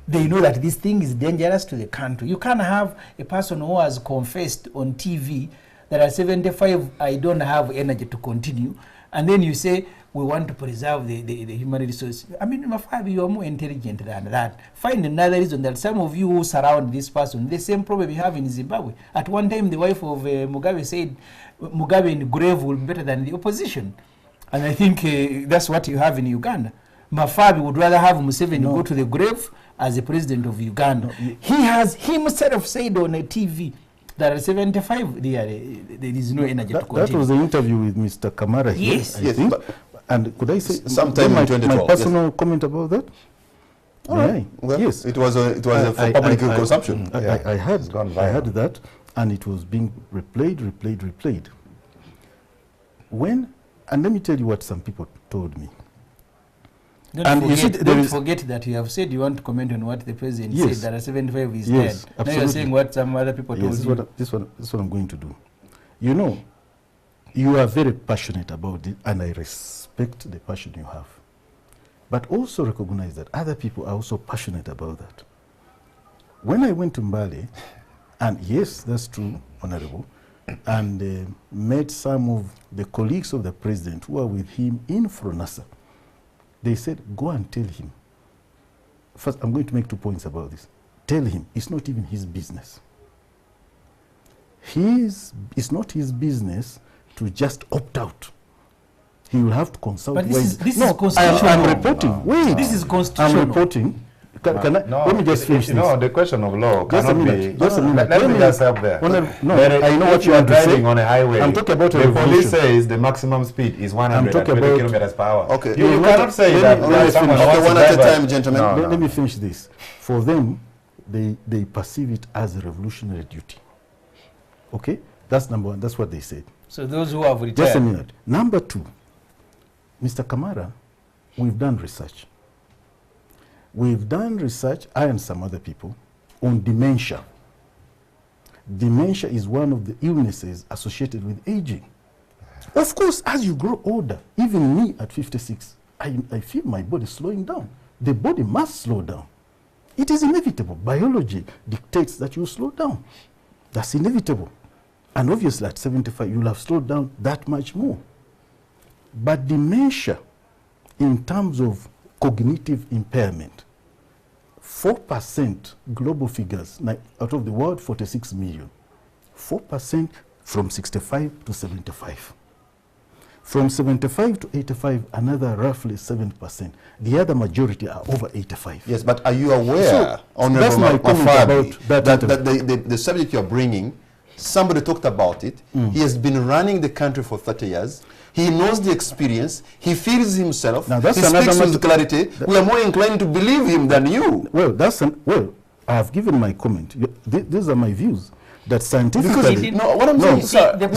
They know that this thing is dangerous to the country. You can't have a person who has confessed on TV that at 75, I don't have energy to continue. And then you say, we want to preserve the human resources. I mean, Mafabi, you are more intelligent than that. Find another reason that some of you who surround this person, the same problem you have in Zimbabwe. At one time, the wife of Mugabe said, Mugabe in the grave will be better than the opposition. And I think that's what you have in Uganda. Mafabi would rather have Museveni go to the grave as the president of Uganda. He has himself said on a TV that at 75, there is no energy to continue.
That was the interview with Mr. Kamara here,
yes.
I think. And could I say
sometime in 2012,
my personal comment about that?
All right. Well, yes. It was for public consumption.
I heard that, and it was being replayed. And let me tell you what some people told me.
Don't forget that you have said you want to comment on what the president said, that at 75 is dead.
Absolutely.
Now you're saying what some other people told you.
This is what I'm going to do. You know, you are very passionate about it, and I respect the passion you have. But also recognize that other people are also passionate about that. When I went to Mbale, and yes, that's true, Honorable, and met some of the colleagues of the president who are with him in Fronasa, they said, go and tell him. First, I'm going to make 2 points about this. Tell him it's not even his business. It's not his business to just opt out. He will have to consult.
But this is constitutional.
I'm reporting. Wait.
This is constitutional.
I'm reporting. Let me just finish this.
No, the question of law cannot be.
Just a minute.
Let me just help there.
I know what you are
driving on a highway.
I'm talking about
the police says the maximum speed is 120 kilometers per hour.
Okay.
You cannot say that someone wants
one at a time, gentlemen.
Let me finish this. For them, they perceive it as a revolutionary duty. Okay? That's number one. That's what they said.
So those who have retired.
Just a minute. Number two, Mr. Kamara, we've done research. We've done research, I and some other people, on dementia. Dementia is one of the illnesses associated with aging. Of course, as you grow older, even me at 56, I feel my body slowing down. The body must slow down. It is inevitable. Biology dictates that you slow down. That's inevitable. And obviously at 75, you'll have slowed down that much more. But dementia, in terms of cognitive impairment, 4% global figures, out of the world, 46 million. 4% from 65 to 75. From 75 to 85, another roughly 7%. The other majority are over 85.
Yes, but are you aware,
that's my comment about
that the subject you're bringing, somebody talked about it. He has been running the country for 30 years. He knows the experience. He feels himself. Now that's he speaks with clarity. We are more inclined to believe him than you.
Well, I have given my comment. These are my views. That scientifically...
No, what I'm saying, sir, I'm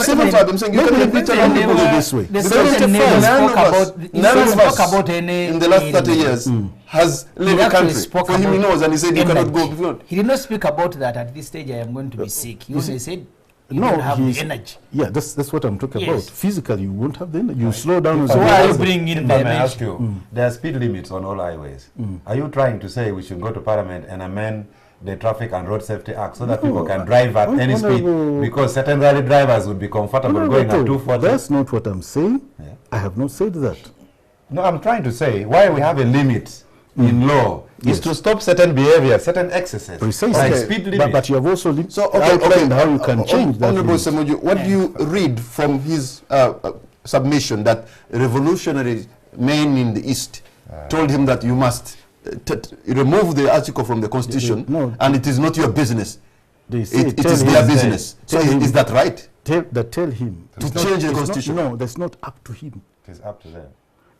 saying you can picture people this way.
The 75, none of us
in the last 30 years has led the country. For him, he knows, and he said you cannot go beyond.
He did not speak about that at this stage. I am going to be sick. He only said You
no,
don't have the
he's-
energy.
Yeah, that's what I'm talking
Yes.
about. Physically, you won't have the energy. You slow down. as
So
you
why are
go.
you bringing in
If
the
I may
energy?
ask you, there are speed limits on all highways. Are you trying to say we should go to Parliament and amend the Traffic and Road Safety Act so that
No,
people can drive at any speed?
Honorable-
Because certain rally drivers would be comfortable
No,
going
no,
at
no,
240.
that's not what I'm saying.
Yeah.
I have not said that.
No, I'm trying to say why we have a limit in law
Yes.
is to stop certain behavior, certain excesses,
Precisely.
like
Okay.
speed limit.
But you have also
So, okay,
outlined how you can change that.
Honorable
limit.
Semoju, what do you read from his submission that revolutionary men in the East told him that you must remove the article from the Constitution,
No.
and it is not your business.
They say,
It
tell
is
him-
their business. So
tell him-
is that right?
Tell him
To
It's not-
change the
it's not-
Constitution?
No, that's not up to him.
It is up to them.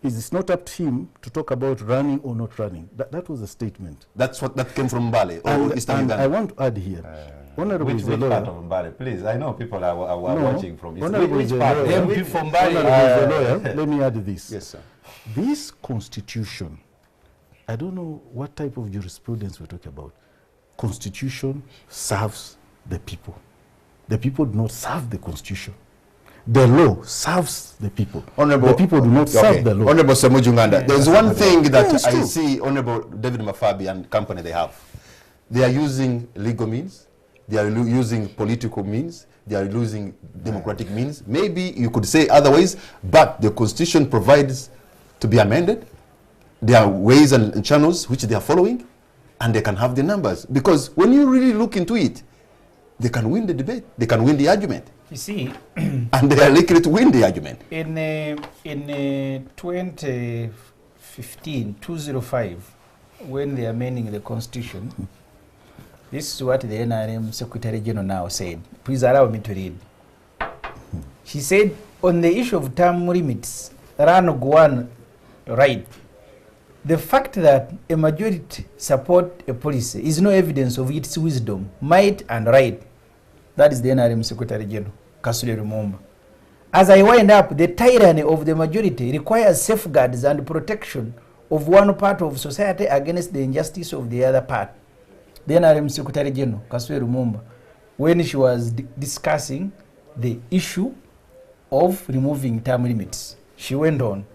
It's not up to him to talk about running or not running. That was a statement.
That's what that came from Mbale or Eastern
And I
Uganda.
want to add here, Honorable
Which
is a
part
lawyer.
of Mbale? Please, I know people are
No,
watching from East.
Honorable
Which
is a
part?
lawyer.
Yeah,
MP
which-
from Mbale.
Honorable is a lawyer. Let me add this.
Yes, sir.
This constitution, I don't know what type of jurisprudence we're talking about. Constitution serves the people. The people do not serve the constitution. The law serves the people. The people do not serve the law.
Honorable Semoju Nganda, there's one thing that
Yeah, it's
I
true.
see Honorable David Mafabi and company they have. They are using legal means, they are using political means, they are using democratic means. Maybe you could say other ways, but the Constitution provides to be amended. There are ways and channels which they are following, and they can have the numbers. Because when you really look into it, they can win the debate, they can win the argument,
You see,
and they are likely to win the argument.
in 2015, 205, when they are amending the constitution, this is what the NRM Secretary General now said. Please allow me to read. She said, on the issue of term limits, run Guan right. The fact that a majority support a policy is no evidence of its wisdom, might, and right. That is the NRM Secretary General, Kasule Lumumba. As I wind up, the tyranny of the majority requires safeguards and protection of one part of society against the injustice of the other part. The NRM Secretary General, Kasule Lumumba, when she was discussing the issue of removing term limits, she went on.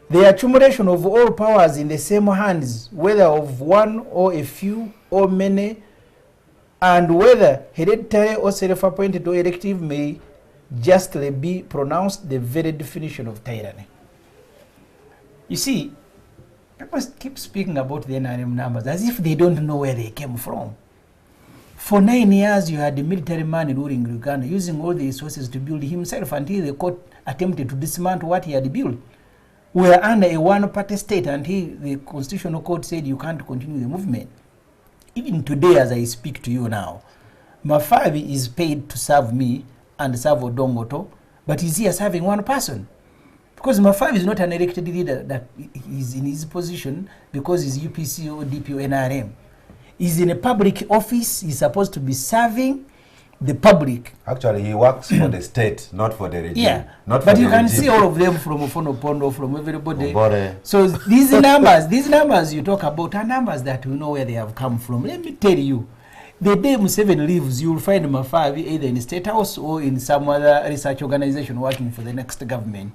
The accumulation of all powers in the same hands, whether of one or a few or many, and whether hereditary or self-appointed or elective, may justly be pronounced the very definition of tyranny. You see, people keep speaking about the NRM numbers as if they don't know where they came from. For 9 years, you had a military man ruling Uganda, using all the resources to build himself until the court attempted to dismantle what he had built. We are under a one-party state until the Constitutional Court said you can't continue the movement. Even today, as I speak to you now, Mafabi is paid to serve me and serve Odongoto, but he's here serving one person. Because Mafabi is not an elected leader that is in his position because he's UPC or DP or NRM. He's in a public office, he's supposed to be serving the public.
Actually, he works for the state, not for the regime.
Yeah,
not for
but
the
you can
regime.
see all of them from Ofonopondo, from everybody.
Obore.
So these numbers you talk about are numbers that we know where they have come from. Let me tell you, the day Museveni leaves, you will find Mafabi either in the State House or in some other research organization working for the next government.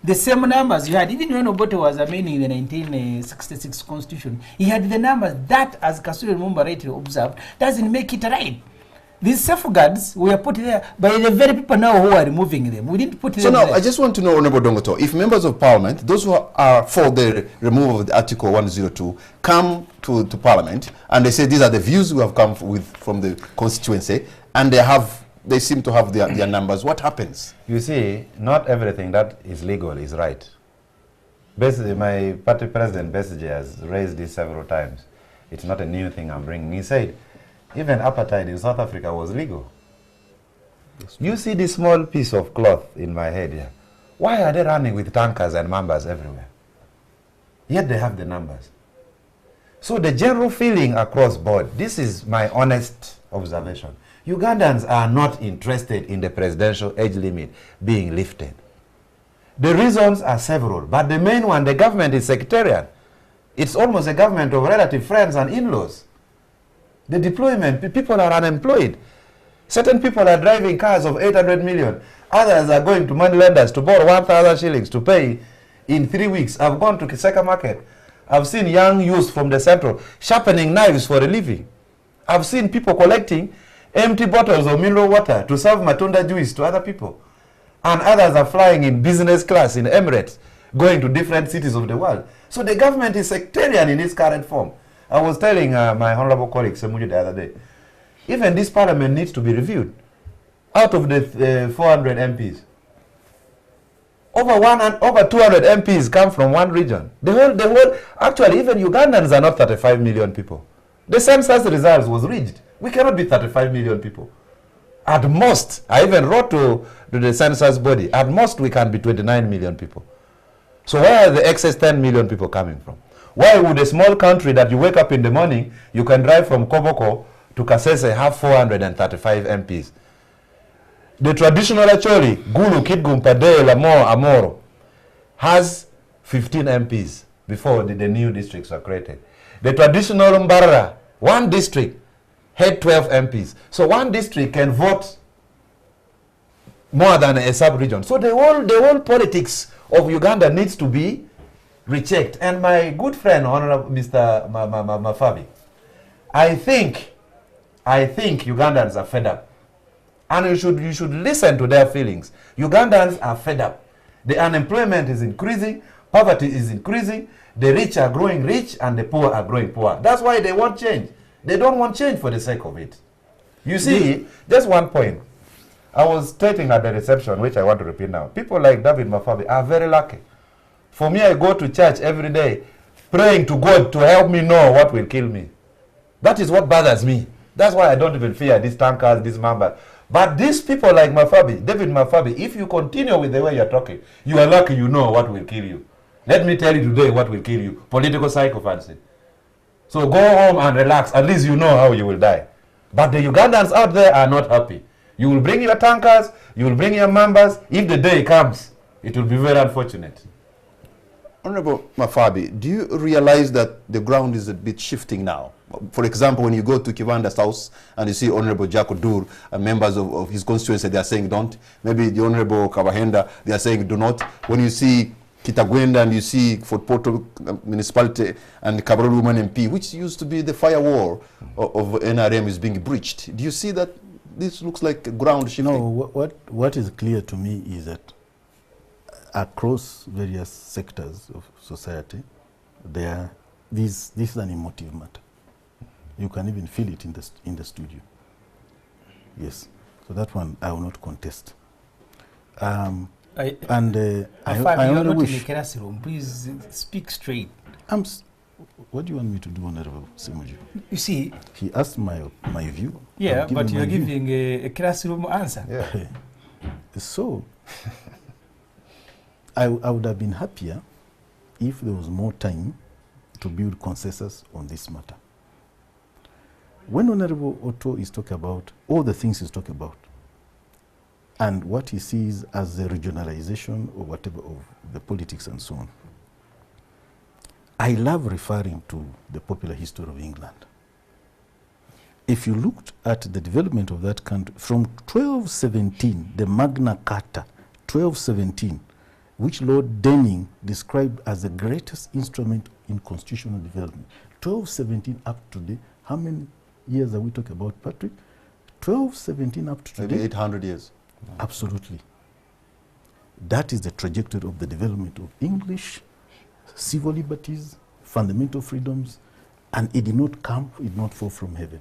The same numbers you had, even when Obote was amending the 1966 Constitution, he had the numbers that, as Kasule Lumumba rightly observed, doesn't make it right. These safeguards were put there by the very people now who are removing them. We didn't put them
So now,
there.
I just want to know, Honorable Dongoto, if members of Parliament, those who are for the removal of the Article 102, come to Parliament and they say these are the views we have come with from the constituency, and they seem to have their numbers, what happens?
You see, not everything that is legal is right. Basically, my party president, Besige, has raised this several times. It's not a new thing I'm bringing. He said, even apartheid in South Africa was legal. You see this small piece of cloth in my head here. Why are they running with tankers and mambas everywhere? Yet they have the numbers. So the general feeling across board, this is my honest observation. Ugandans are not interested in the presidential age limit being lifted. The reasons are several, but the main one, the government is sectarian. It's almost a government of relative friends and in-laws. The deployment, people are unemployed. Certain people are driving cars of 800 million. Others are going to money lenders to borrow 1,000 shillings to pay in 3 weeks. I've gone to Kiseka Market. I've seen young youths from the central sharpening knives for a living. I've seen people collecting empty bottles of mineral water to serve matunda juice to other people. And others are flying in business class in Emirates, going to different cities of the world. So the government is sectarian in its current form. I was telling my honorable colleague Semuju the other day, even this parliament needs to be reviewed. Out of the 400 MPs, over 200 MPs come from one region. Actually, even Ugandans are not 35 million people. The census results was rigged. We cannot be 35 million people. At most, I even wrote to the census body, at most we can be 29 million people. So where are the excess 10 million people coming from? Why would a small country that you wake up in the morning, you can drive from Koboko to Kasese have 435 MPs? The traditional Acholi, Gulu, Kidgum, Pade, Lamor, Amoro, has 15 MPs before the new districts were created. The traditional Mbarara, one district, had 12 MPs. So one district can vote more than a sub-region. So the whole politics of Uganda needs to be rechecked. And my good friend, Honorable Mr. Mafabi, I think Ugandans are fed up. And you should listen to their feelings. Ugandans are fed up. The unemployment is increasing, poverty is increasing, the rich are growing rich and the poor are growing poor. That's why they want change. They don't want change for the sake of it. You see, just one point. I was stating at the reception, which I want to repeat now. People like David Mafabi are very lucky. For me, I go to church every day praying to God to help me know what will kill me. That is what bothers me. That's why I don't even fear these tankers, these members. But these people like Mafabi, David Mafabi, if you continue with the way you're talking, you are lucky you know what will kill you. Let me tell you today what will kill you. Political psychophancy. So go home and relax. At least you know how you will die. But the Ugandans out there are not happy. You will bring your tankers, you will bring your members. If the day comes, it will be very unfortunate.
Honorable Mafabi, do you realize that the ground is a bit shifting now? For example, when you go to Kivanda's house and you see Honorable Jaco Dur and members of his constituency, they are saying don't. Maybe the Honorable Kabahenda, they are saying do not. When you see Kitagwenda and you see Fort Portal municipality and Kabarolu Women MP, which used to be the firewall of NRM, is being breached. Do you see that this looks like ground shifting?
No, what is clear to me is that across various sectors of society, this is an emotive matter. You can even feel it in the studio. Yes, so that one I will not contest. I only wish. In the classroom, please speak straight. What do you want me to do, Honorable Semuju? You see, he asked my view. Yeah, but you are giving a classroom answer. Yeah. So, I would have been happier if there was more time to build consensus on this matter. When Honorable Otto is talking about all the things he's talking about, and what he sees as the regionalization or whatever of the politics and so on, I love referring to the popular history of England. If you looked at the development of that country from 1217, the Magna Carta, 1217, which Lord Denning described as the greatest instrument in constitutional development. 1217 up to today, how many years are we talking about, Patrick? 1217 up to today?
Maybe 800 years.
Absolutely. That is the trajectory of the development of English civil liberties, fundamental freedoms, and it did not come, it did not fall from heaven.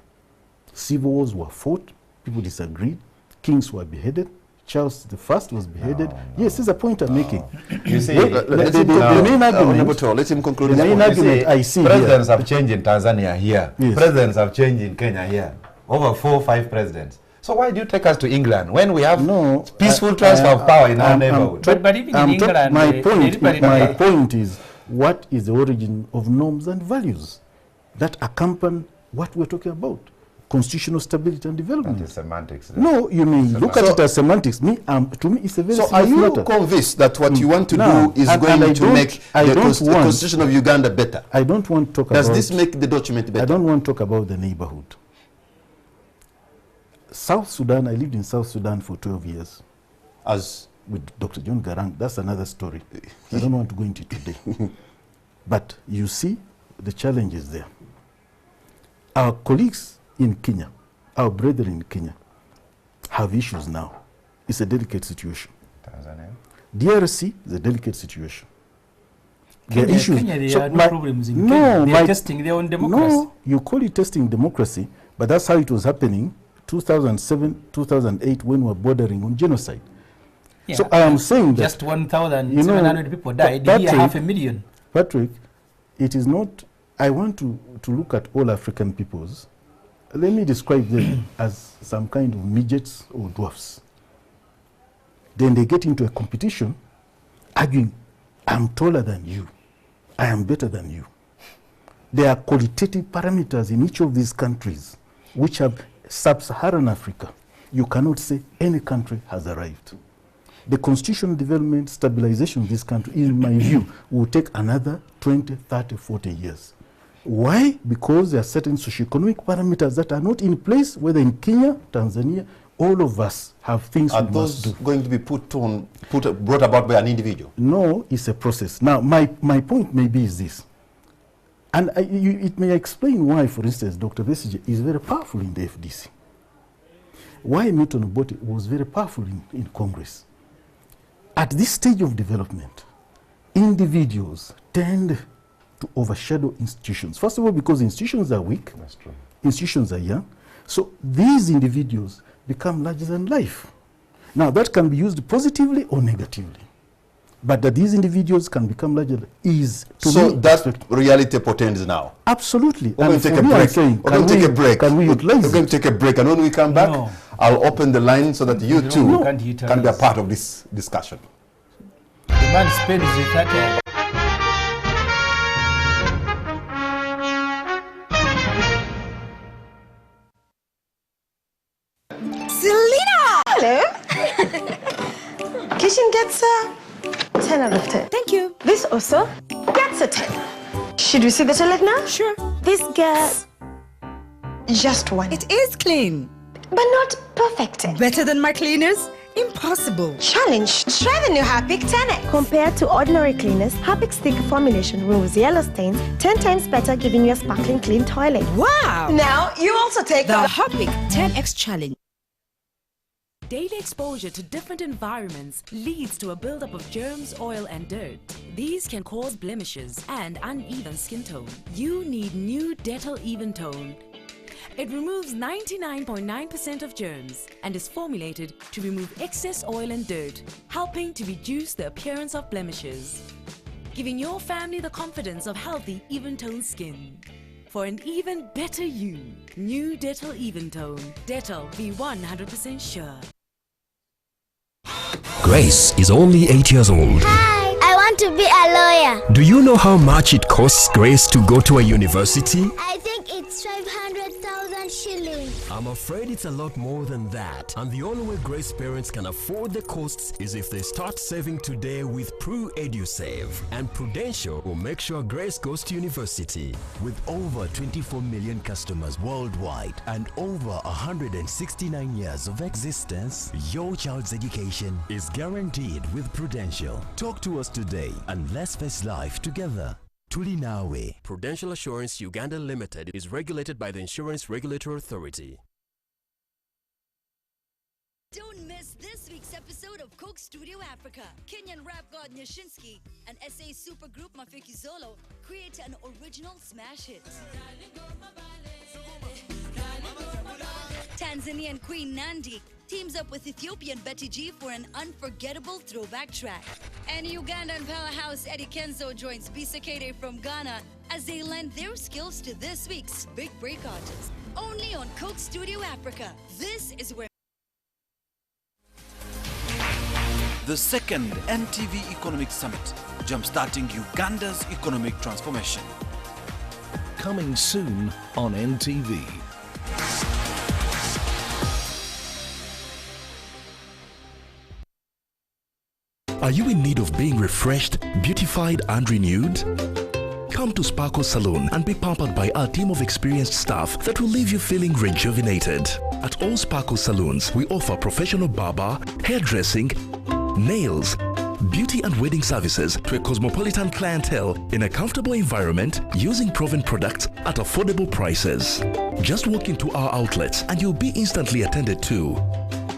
Civil wars were fought, people disagreed, kings were beheaded, Charles I was beheaded. Yes, this is a point I'm making. You see, the main argument,
let him conclude.
The main argument I see
presidents have changed in Tanzania here. Yes. Presidents have changed in Kenya here. Over 4 or 5 presidents. So why do you take us to England when we have peaceful transfer of power in our neighborhood?
But even in England,
my point is, what is the origin of norms and values that accompany what we're talking about? Constitutional stability and development.
That is semantics.
No, you may look at it as semantics. To me, it's a very serious matter.
So are you convinced that what you want to do is going to make the Constitution of Uganda better?
I don't want to talk about...
Does this make the document better?
I don't want to talk about the neighborhood. South Sudan, I lived in South Sudan for 12 years.
As
with Dr. John Garang, that's another story. I don't want to go into it today. But you see the challenges there. Our colleagues in Kenya, our brethren in Kenya, have issues now. It's a delicate situation.
Tanzania.
DRC is a delicate situation.
Kenya,
There are issues.
Kenya, there
So
are no problems in Kenya. They are testing their own democracy.
No, you call it testing democracy, but that's how it was happening 2007, 2008 when we were bordering on genocide.
Yeah,
so I am saying that
just 1,700 people died.
Patrick,
Here, 500,000.
Patrick, it is not. I want to look at all African peoples. Let me describe them as some kind of midgets or dwarfs. Then they get into a competition, arguing, "I'm taller than you. I am better than you." There are qualitative parameters in each of these countries, which have sub-Saharan Africa. You cannot say any country has arrived. The constitutional development, stabilization of this country, in my view, will take another 20, 30, 40 years. Why? Because there are certain socioeconomic parameters that are not in place, whether in Kenya, Tanzania, all of us have things
are
we
those
must do.
going to be brought about by an individual?
No, it's a process. Now, my point maybe is this. And it may explain why, for instance, Dr. Besigye is very powerful in the FDC. Why Milton Obote was very powerful in Congress. At this stage of development, individuals tend to overshadow institutions. First of all, because institutions are weak.
That's true.
Institutions are young. So these individuals become larger than life. Now, that can be used positively or negatively. But that these individuals can become larger is to
so
me
that reality portends now.
Absolutely.
We're going to take a break. We're going to take a break.
Can we utilize
We're going to take a break, and when we come back,
No.
I'll open the line so that you too
can't utilize.
can be a part of this discussion.
The man spends it that
Selena! Hello. Kitchen gets a 10 out of 10. Thank you. This also gets a 10. Should we see the toilet now? Sure. This gets just 1.
It is clean.
But not perfect.
Better than my cleaners? Impossible.
Challenge. Try the new Harpic 10X.
Compared to ordinary cleaners, Harpic's thick formulation removes yellow stains 10 times better, giving you a sparkling clean toilet.
Wow!
Now you also take
the Harpic 10X Challenge.
Daily exposure to different environments leads to a buildup of germs, oil, and dirt. These can cause blemishes and uneven skin tone. You need new Dettol Even Tone. It removes 99.9% of germs and is formulated to remove excess oil and dirt, helping to reduce the appearance of blemishes. Giving your family the confidence of healthy, even-toned skin. For an even better you, new Dettol Even Tone. Dettol, be 100% sure.
Grace is only 8 years old.
Hi, I want to be a lawyer.
Do you know how much it costs Grace to go to a university?
I think it's 500,000 shillings.
I'm afraid it's a lot more than that. And the only way Grace parents can afford the costs is if they start saving today with Pru EduSave. And Prudential will make sure Grace goes to university.
With over 24 million customers worldwide and over 169 years of existence, your child's education is guaranteed with Prudential. Talk to us today and let's face life together. Tulinawe.
Prudential Assurance Uganda Limited is regulated by the Insurance Regulatory Authority.
Don't miss this week's episode of Coke Studio Africa. Kenyan rap god Nyashinsky and SA supergroup Mafiki Zolo create an original smash hit. Tanzanian Queen Nandi teams up with Ethiopian Betty G for an unforgettable throwback track. And Ugandan powerhouse Eddie Kenzo joins Bisa Kede from Ghana as they lend their skills to this week's big break artist. Only on Coke Studio Africa. This is where
the second NTV Economic Summit, jumpstarting Uganda's economic transformation.
Coming soon on NTV.
Are you in need of being refreshed, beautified, and renewed? Come to Sparkle Saloon and be pampered by our team of experienced staff that will leave you feeling rejuvenated. At all Sparkle Saloons, we offer professional barber, hairdressing, nails, beauty and wedding services to a cosmopolitan clientele in a comfortable environment using proven products at affordable prices. Just walk into our outlets and you'll be instantly attended to.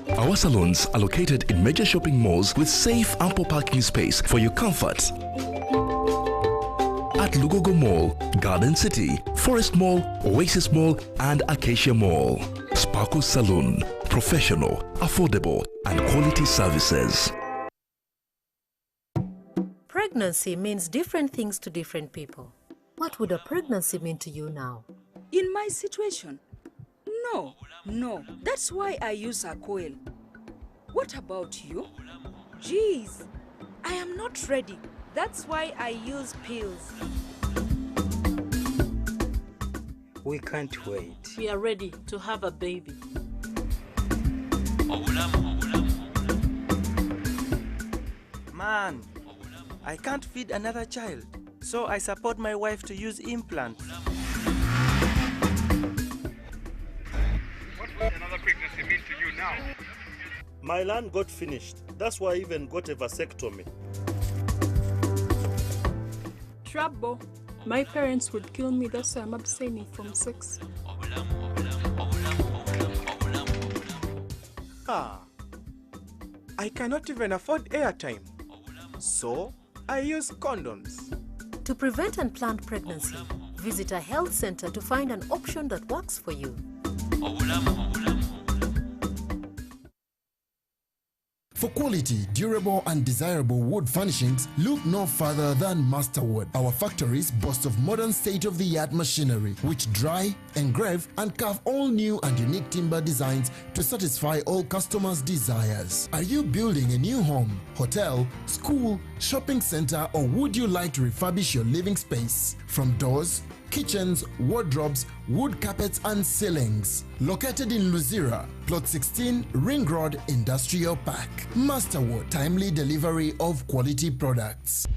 Our salons are located in major shopping malls with safe, ample parking space for your comfort. At Lugogo Mall, Garden City, Forest Mall, Oasis Mall, and Acacia Mall. Sparkle Saloon. Professional, affordable, and quality services.
Pregnancy means different things to different people. What would a pregnancy mean to you now?
In my situation? No. That's why I use a coil. What about you? Geez, I am not ready. That's why I use pills.
We can't wait.
We are ready to have a baby.
Man, I can't feed another child, so I support my wife to use implants.
What will another pregnancy mean to you now?
My land got finished. That's why I even got a vasectomy.
Trouble. My parents would kill me, that's why I'm abstaining from sex.
I cannot even afford airtime, so I use condoms.
To prevent unplanned pregnancy, visit a health center to find an option that works for you.
For quality, durable and desirable wood furnishings, look no further than Masterwood. Our factories boast of modern state-of-the-art machinery which dry, engrave and carve all new and unique timber designs to satisfy all customers' desires. Are you building a new home, hotel, school, shopping center, or would you like to refurbish your living space? From doors, kitchens, wardrobes, wood carpets and ceilings. Located in Luzira, Plot 16, Ring Road Industrial Park. Masterwood, timely delivery of quality products.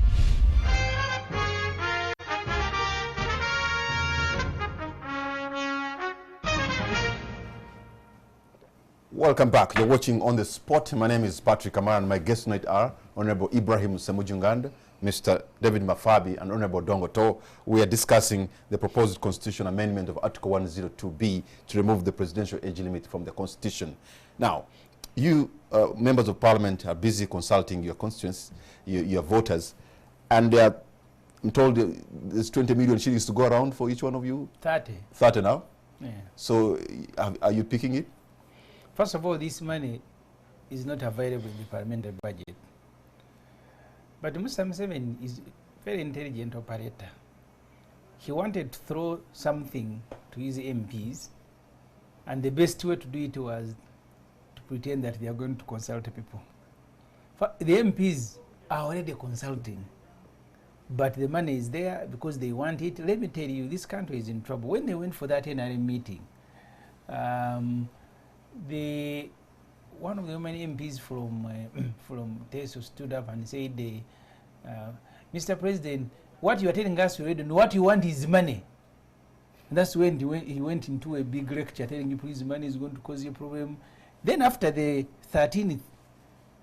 Welcome back. You're watching On the Spot. My name is Patrick Amara and my guests tonight are Honorable Ibrahim Semujungand, Mr. David Mafabi and Honorable Dongoto. We are discussing the proposed constitutional amendment of Article 102B to remove the presidential age limit from the Constitution. Now, you members of Parliament are busy consulting your constituents, your voters, and I'm told there's 20 million shillings to go around for each one of you?
30.
30 now?
Yeah.
So are you picking it?
First of all, this money is not available in the parliamentary budget. But Mr. Museveni is a very intelligent operator. He wanted to throw something to his MPs, and the best way to do it was to pretend that they are going to consult people. The MPs are already consulting, but the money is there because they want it. Let me tell you, this country is in trouble. When they went for that NRM meeting, one of the many MPs from TESO stood up and said, Mr. President, what you are telling us already, and what you want is money. And that's when he went into a big lecture telling you, please, money is going to cause you a problem. Then after the 13th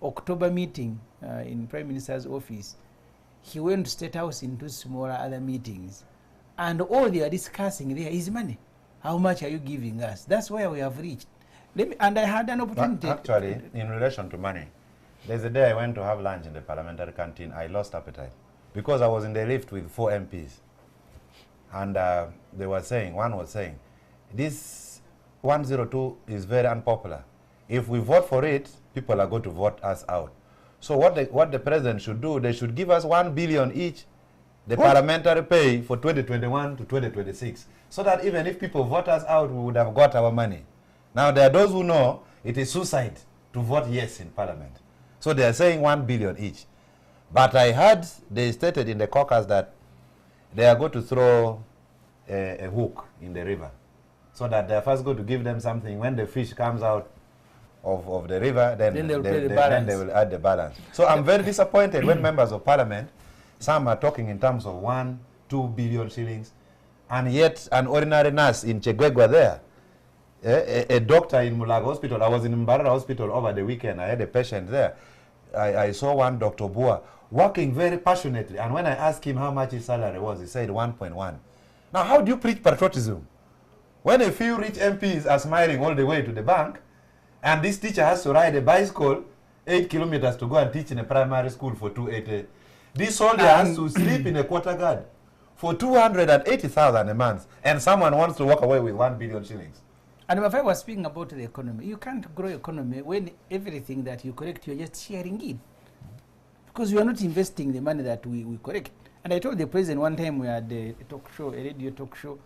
October meeting in Prime Minister's office, he went to State House into smaller other meetings. And all they are discussing there is money. How much are you giving us? That's where we have reached. And I had an opportunity.
Actually, in relation to money, there's a day I went to have lunch in the parliamentary canteen. I lost appetite because I was in the lift with 4 MPs. And they were saying, one was saying, this 102 is very unpopular. If we vote for it, people are going to vote us out. So what the president should do, they should give us 1 billion each, the parliamentary pay for 2021 to 2026. So that even if people vote us out, we would have got our money. Now, there are those who know it is suicide to vote yes in Parliament. So they are saying 1 billion each. But I heard they stated in the caucus that they are going to throw a hook in the river so that they are first going to give them something. When the fish comes out of the river, then they will add the balance. So I'm very disappointed when members of Parliament, some are talking in terms of 1 2 billion shillings, and yet an ordinary nurse in Chegwegwa there, a doctor in Mulago Hospital. I was in Mbarara Hospital over the weekend. I had a patient there. I saw one Dr. Bua working very passionately, and when I asked him how much his salary was, he said 1.1. Now, how do you preach patriotism when a few rich MPs are smiling all the way to the bank, and this teacher has to ride a bicycle 8 kilometers to go and teach in a primary school for 280? This soldier has to sleep in a quarter guard for 280,000 a month, and someone wants to walk away with 1 billion shillings.
And if I was speaking about the economy, you can't grow economy when everything that you collect, you're just sharing it. Because you are not investing the money that we collect. And I told the president one time we had a talk show, a radio talk show,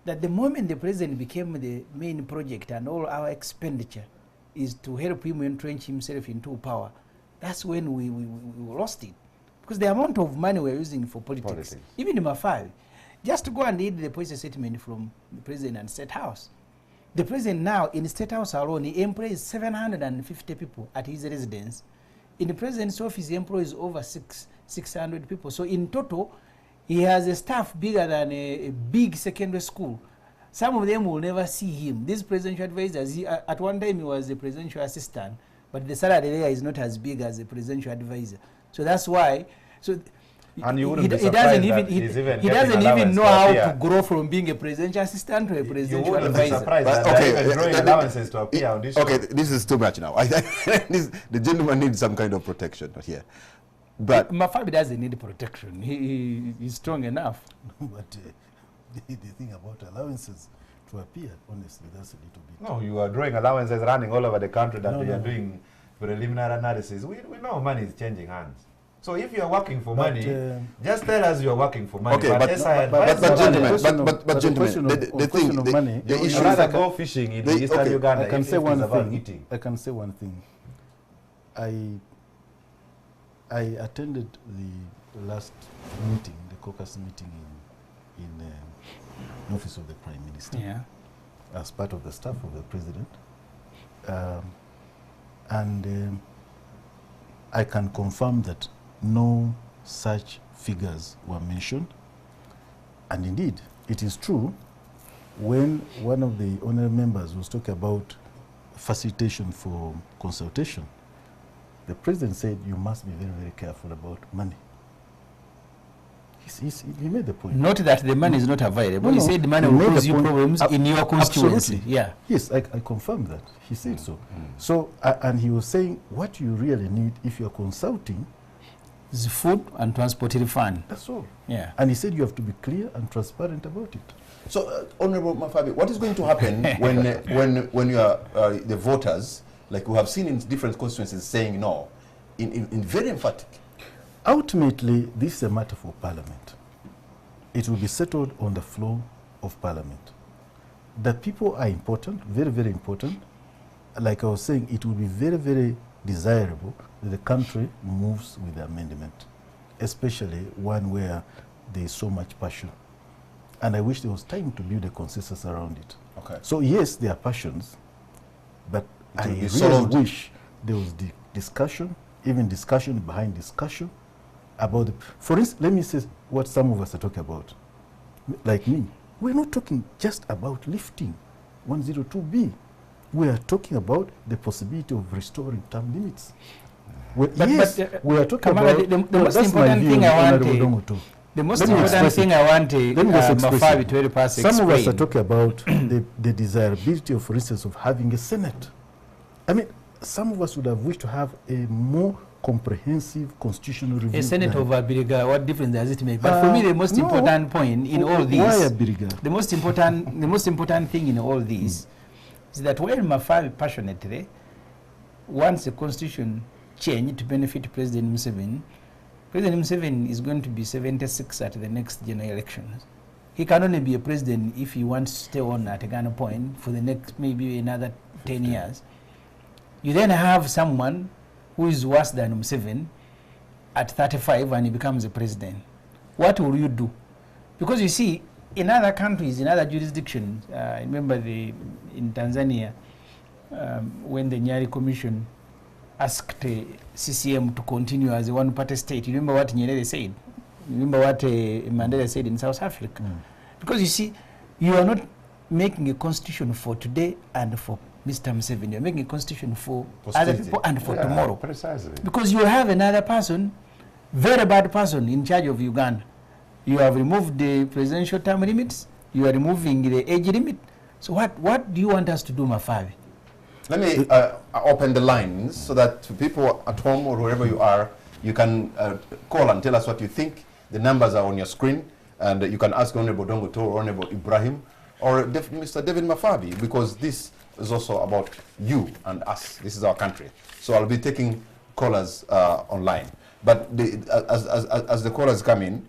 that the moment the president became the main project and all our expenditure is to help him entrench himself into power, that's when we lost it. Because the amount of money we're using for politics. Even in Mafai, just to go and read the policy statement from the president and State House. The president now, in State House alone, he employs 750 people at his residence. In the president's office, he employs over 600 people. So in total, he has a staff bigger than a big secondary school. Some of them will never see him. These presidential advisors, at one time he was a presidential assistant, but the salary there is not as big as a presidential advisor. So that's why. So
and you
he doesn't even know how to grow from being a presidential assistant to a presidential advisor.
Allowances to appear on this show.
Okay, this is too much now. The gentleman needs some kind of protection here. But
Mafabi doesn't need protection. He's strong enough.
But the thing about allowances to appear, honestly, that's a little bit.
No, you are drawing allowances running all over the country that we are doing preliminary analysis. We know money is changing hands. So if you are working for money, just tell us you are working for money.
Okay, but gentlemen, the question of money, the issue is
rather go fishing in Eastern Uganda.
I can say one thing. I can say one thing. I attended the last meeting, the caucus meeting in the office of the Prime Minister, as part of the staff of the President, and I can confirm that no such figures were mentioned. And indeed, it is true, when one of the honorable members was talking about facilitation for consultation, the President said you must be very, very careful about money. He made the point.
Not that the money is not available. He said the money will cause you problems in your constituency.
Absolutely. Yeah. Yes, I confirm that. He said so. So, and he was saying what you really need if you're consulting
is food and transport refund.
That's all.
Yeah.
And he said you have to be clear and transparent about it.
So, Honorable Mafabi, what is going to happen when you are the voters, like we have seen in different constituencies, saying no, in very emphatic?
Ultimately, this is a matter for Parliament. It will be settled on the floor of Parliament. The people are important, very, very important. Like I was saying, it will be very, very desirable that the country moves with the amendment, especially one where there is so much passion. And I wish there was time to build a consensus around it.
Okay.
So yes, there are passions, but I really wish there was the discussion, even discussion behind discussion, about for instance, let me say what some of us are talking about. Like me, we're not talking just about lifting 102B. We are talking about the possibility of restoring term limits. Yes, we are talking about
the most important thing I want. The most important thing I want to
some of us are talking about the desirability of, for instance, of having a Senate. I mean, some of us would have wished to have a more comprehensive constitutional review.
A Senate of Abiriga, what difference does it make? But for me, the most important point in all this,
why Abiriga?
The most important thing in all this is that while Mafabi passionately wants a constitution change to benefit President Museveni, President Museveni is going to be 76 at the next general elections. He can only be a president if he wants to stay on at a Ghana point for the next maybe another 10 years. You then have someone who is worse than Museveni at 35 and he becomes a president. What will you do? Because you see, in other countries, in other jurisdictions, I remember in Tanzania, when the Nyeri Commission asked CCM to continue as a one-party state, you remember what Nyerere said? Remember what Mandela said in South Africa. Because you see, you are not making a constitution for today and for Mr. Museveni. You're making a constitution for other people and for tomorrow.
Precisely.
Because you have another person, very bad person, in charge of Uganda. You have removed the presidential term limits. You are removing the age limit. So what do you want us to do, Mafabi?
Let me open the lines so that people at home or wherever you are, you can call and tell us what you think. The numbers are on your screen, and you can ask Honorable Dongoto or Honorable Ibrahim or Mr. David Mafabi, because this is also about you and us. This is our country. So I'll be taking callers online. But as the callers come in,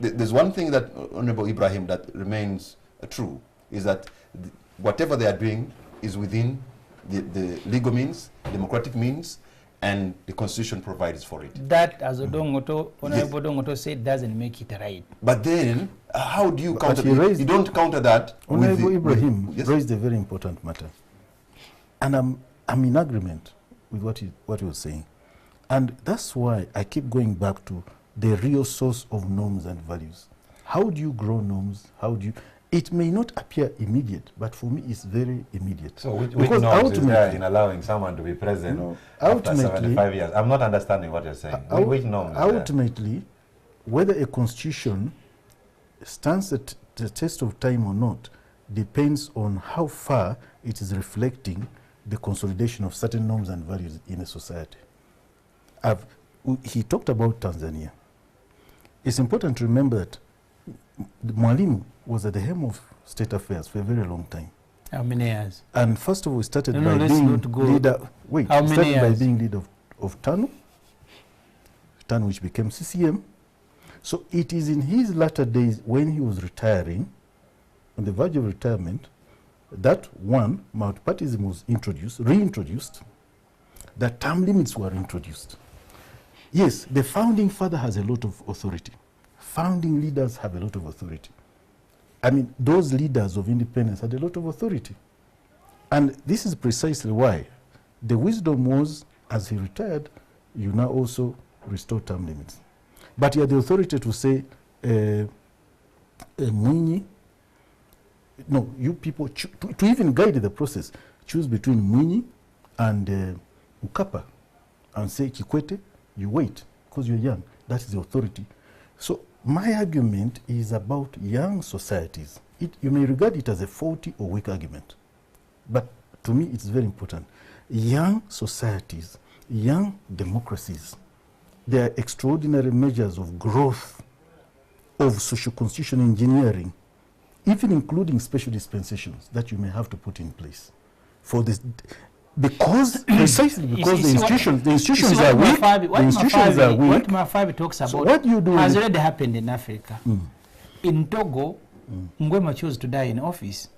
there's one thing that Honorable Ibrahim that remains true, is that whatever they are doing is within the legal means, democratic means, and the Constitution provides for it.
That, as Honorable Dongoto said, doesn't make it right.
But then, how do you counter it? You don't counter that.
Honorable Ibrahim raised a very important matter. And I'm in agreement with what he was saying. And that's why I keep going back to the real source of norms and values. How do you grow norms? How do you... It may not appear immediate, but for me it's very immediate.
So which norms is there in allowing someone to be president after 75 years? I'm not understanding what you're saying. Which norms?
Ultimately, whether a constitution stands the test of time or not depends on how far it is reflecting the consolidation of certain norms and values in a society. He talked about Tanzania. It's important to remember that Mwalimu was at the helm of state affairs for a very long time.
How many years?
And first of all, he started by being leader. Wait,
how many years?
By being leader of TANU, which became CCM. So it is in his latter days, when he was retiring, on the verge of retirement, that one, multipartyism was reintroduced, that term limits were introduced. Yes, the founding father has a lot of authority. Founding leaders have a lot of authority. I mean, those leaders of independence had a lot of authority. And this is precisely why the wisdom was, as he retired, you now also restore term limits. But he had the authority to say, Mwinyi, no, you people, to even guide the process, choose between Mwinyi and Mkapa, and say, Kikwete, you wait, because you're young. That is the authority. So my argument is about young societies. You may regard it as a faulty or weak argument, but to me it's very important. Young societies, young democracies, they are extraordinary measures of growth, of social constitution engineering, even including special dispensations that you may have to put in place for this. Precisely because the institutions are weak.
What Mafabi talks about,
so what you do
has already happened in Africa. In Togo, Ngwema chose to die in office.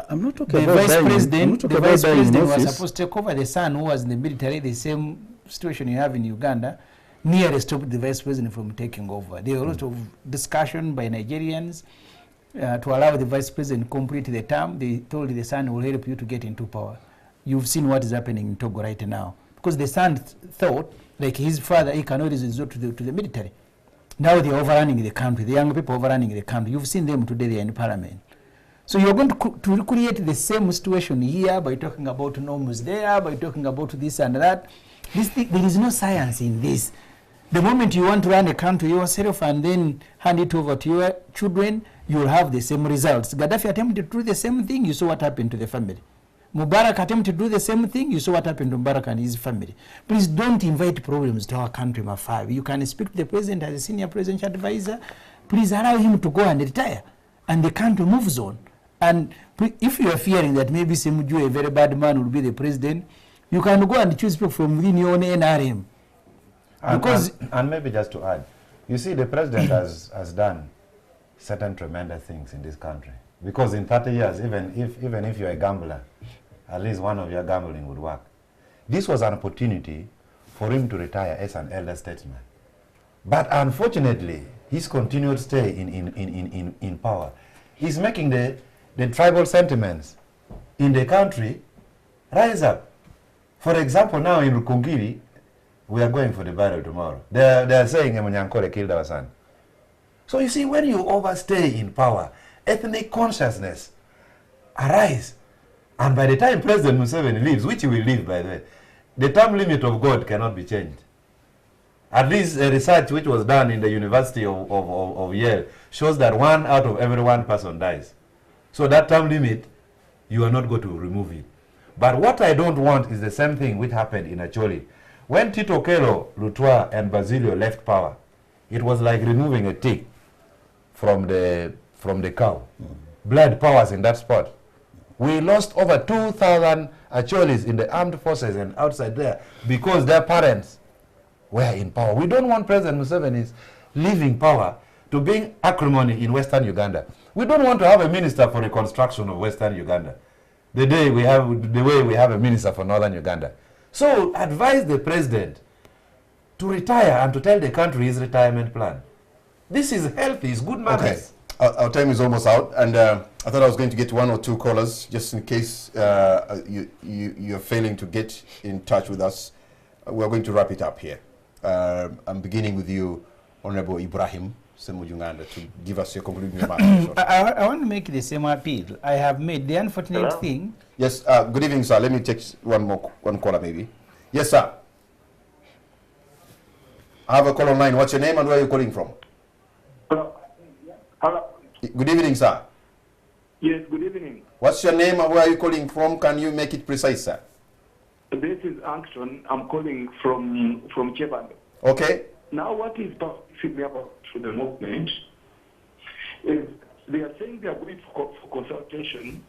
I'm not talking about
the vice president was
to
supposed to take over the son who was in the military, the same situation you have in Uganda, nearly stopped the vice president from taking over. There was a lot of discussion by Nigerians to allow the vice president to complete the term. They told the son will help you to get into power. You've seen what is happening in Togo right now. Because the son thought, like his father, he cannot resort to the military. Now they're overrunning the country. The young people overrunning the country. You've seen them today, they're in parliament. So you're going to recreate the same situation here by talking about norms there, by talking about this and that. There is no science in this. The moment you want to run a country yourself and then hand it over to your children, you'll have the same results. Gaddafi attempted to do the same thing, you saw what happened to the family. Mubarak attempted to do the same thing, you saw what happened to Mubarak and his family. Please don't invite problems to our country, Mafabi. You can speak to the president as a senior presidential advisor. Please allow him to go and retire. And the country moves on. And if you are fearing that maybe Semuju, a very bad man, will be the president, you can go and choose people from within your own NRM.
And maybe just to add, you see, the president has done certain tremendous things in this country. Because in 30 years, even if you're a gambler, at least one of your gambling would work. This was an opportunity for him to retire as an elder statesman. But unfortunately, his continued stay in power is making the tribal sentiments in the country rise up. For example, now in Rukungiri, we are going for the burial tomorrow. They're saying Emunyankore killed our son. So you see, when you overstay in power, ethnic consciousness arise. And by the time President Museveni leaves, which he will leave, by the way, the term limit of God cannot be changed. At least a research which was done in the University of Yale shows that 1 out of every 1 person dies. So that term limit, you are not going to remove it. But what I don't want is the same thing which happened in Acholi. When Tito Kelo, Lutwa, and Basilio left power, it was like removing a tick from the cow. Blood powers in that spot. We lost over 2,000 Acholis in the armed forces and outside there because their parents were in power. We don't want President Museveni's leaving power to bring acrimony in Western Uganda. We don't want to have a minister for reconstruction of Western Uganda the way we have a minister for Northern Uganda. So advise the president to retire and to tell the country his retirement plan. This is healthy, it's good manners.
Okay, our time is almost out, and I thought I was going to get 1 or 2 callers just in case you're failing to get in touch with us. We're going to wrap it up here. I'm beginning with you, Honorable Ibrahim Semujunganda, to give us your concluding remarks.
I want to make the same appeal I have made. The unfortunate thing.
Yes, good evening, sir. Let me take one caller, maybe. Yes, sir. I have a call online. What's your name and where are you calling from?
Hello.
Good evening, sir.
Yes, good evening.
What's your name and where are you calling from? Can you make it precise, sir?
This is Angston. I'm calling from Chevando.
Okay.
Now, what is bothering me about the movement is they are saying they are going for consultation,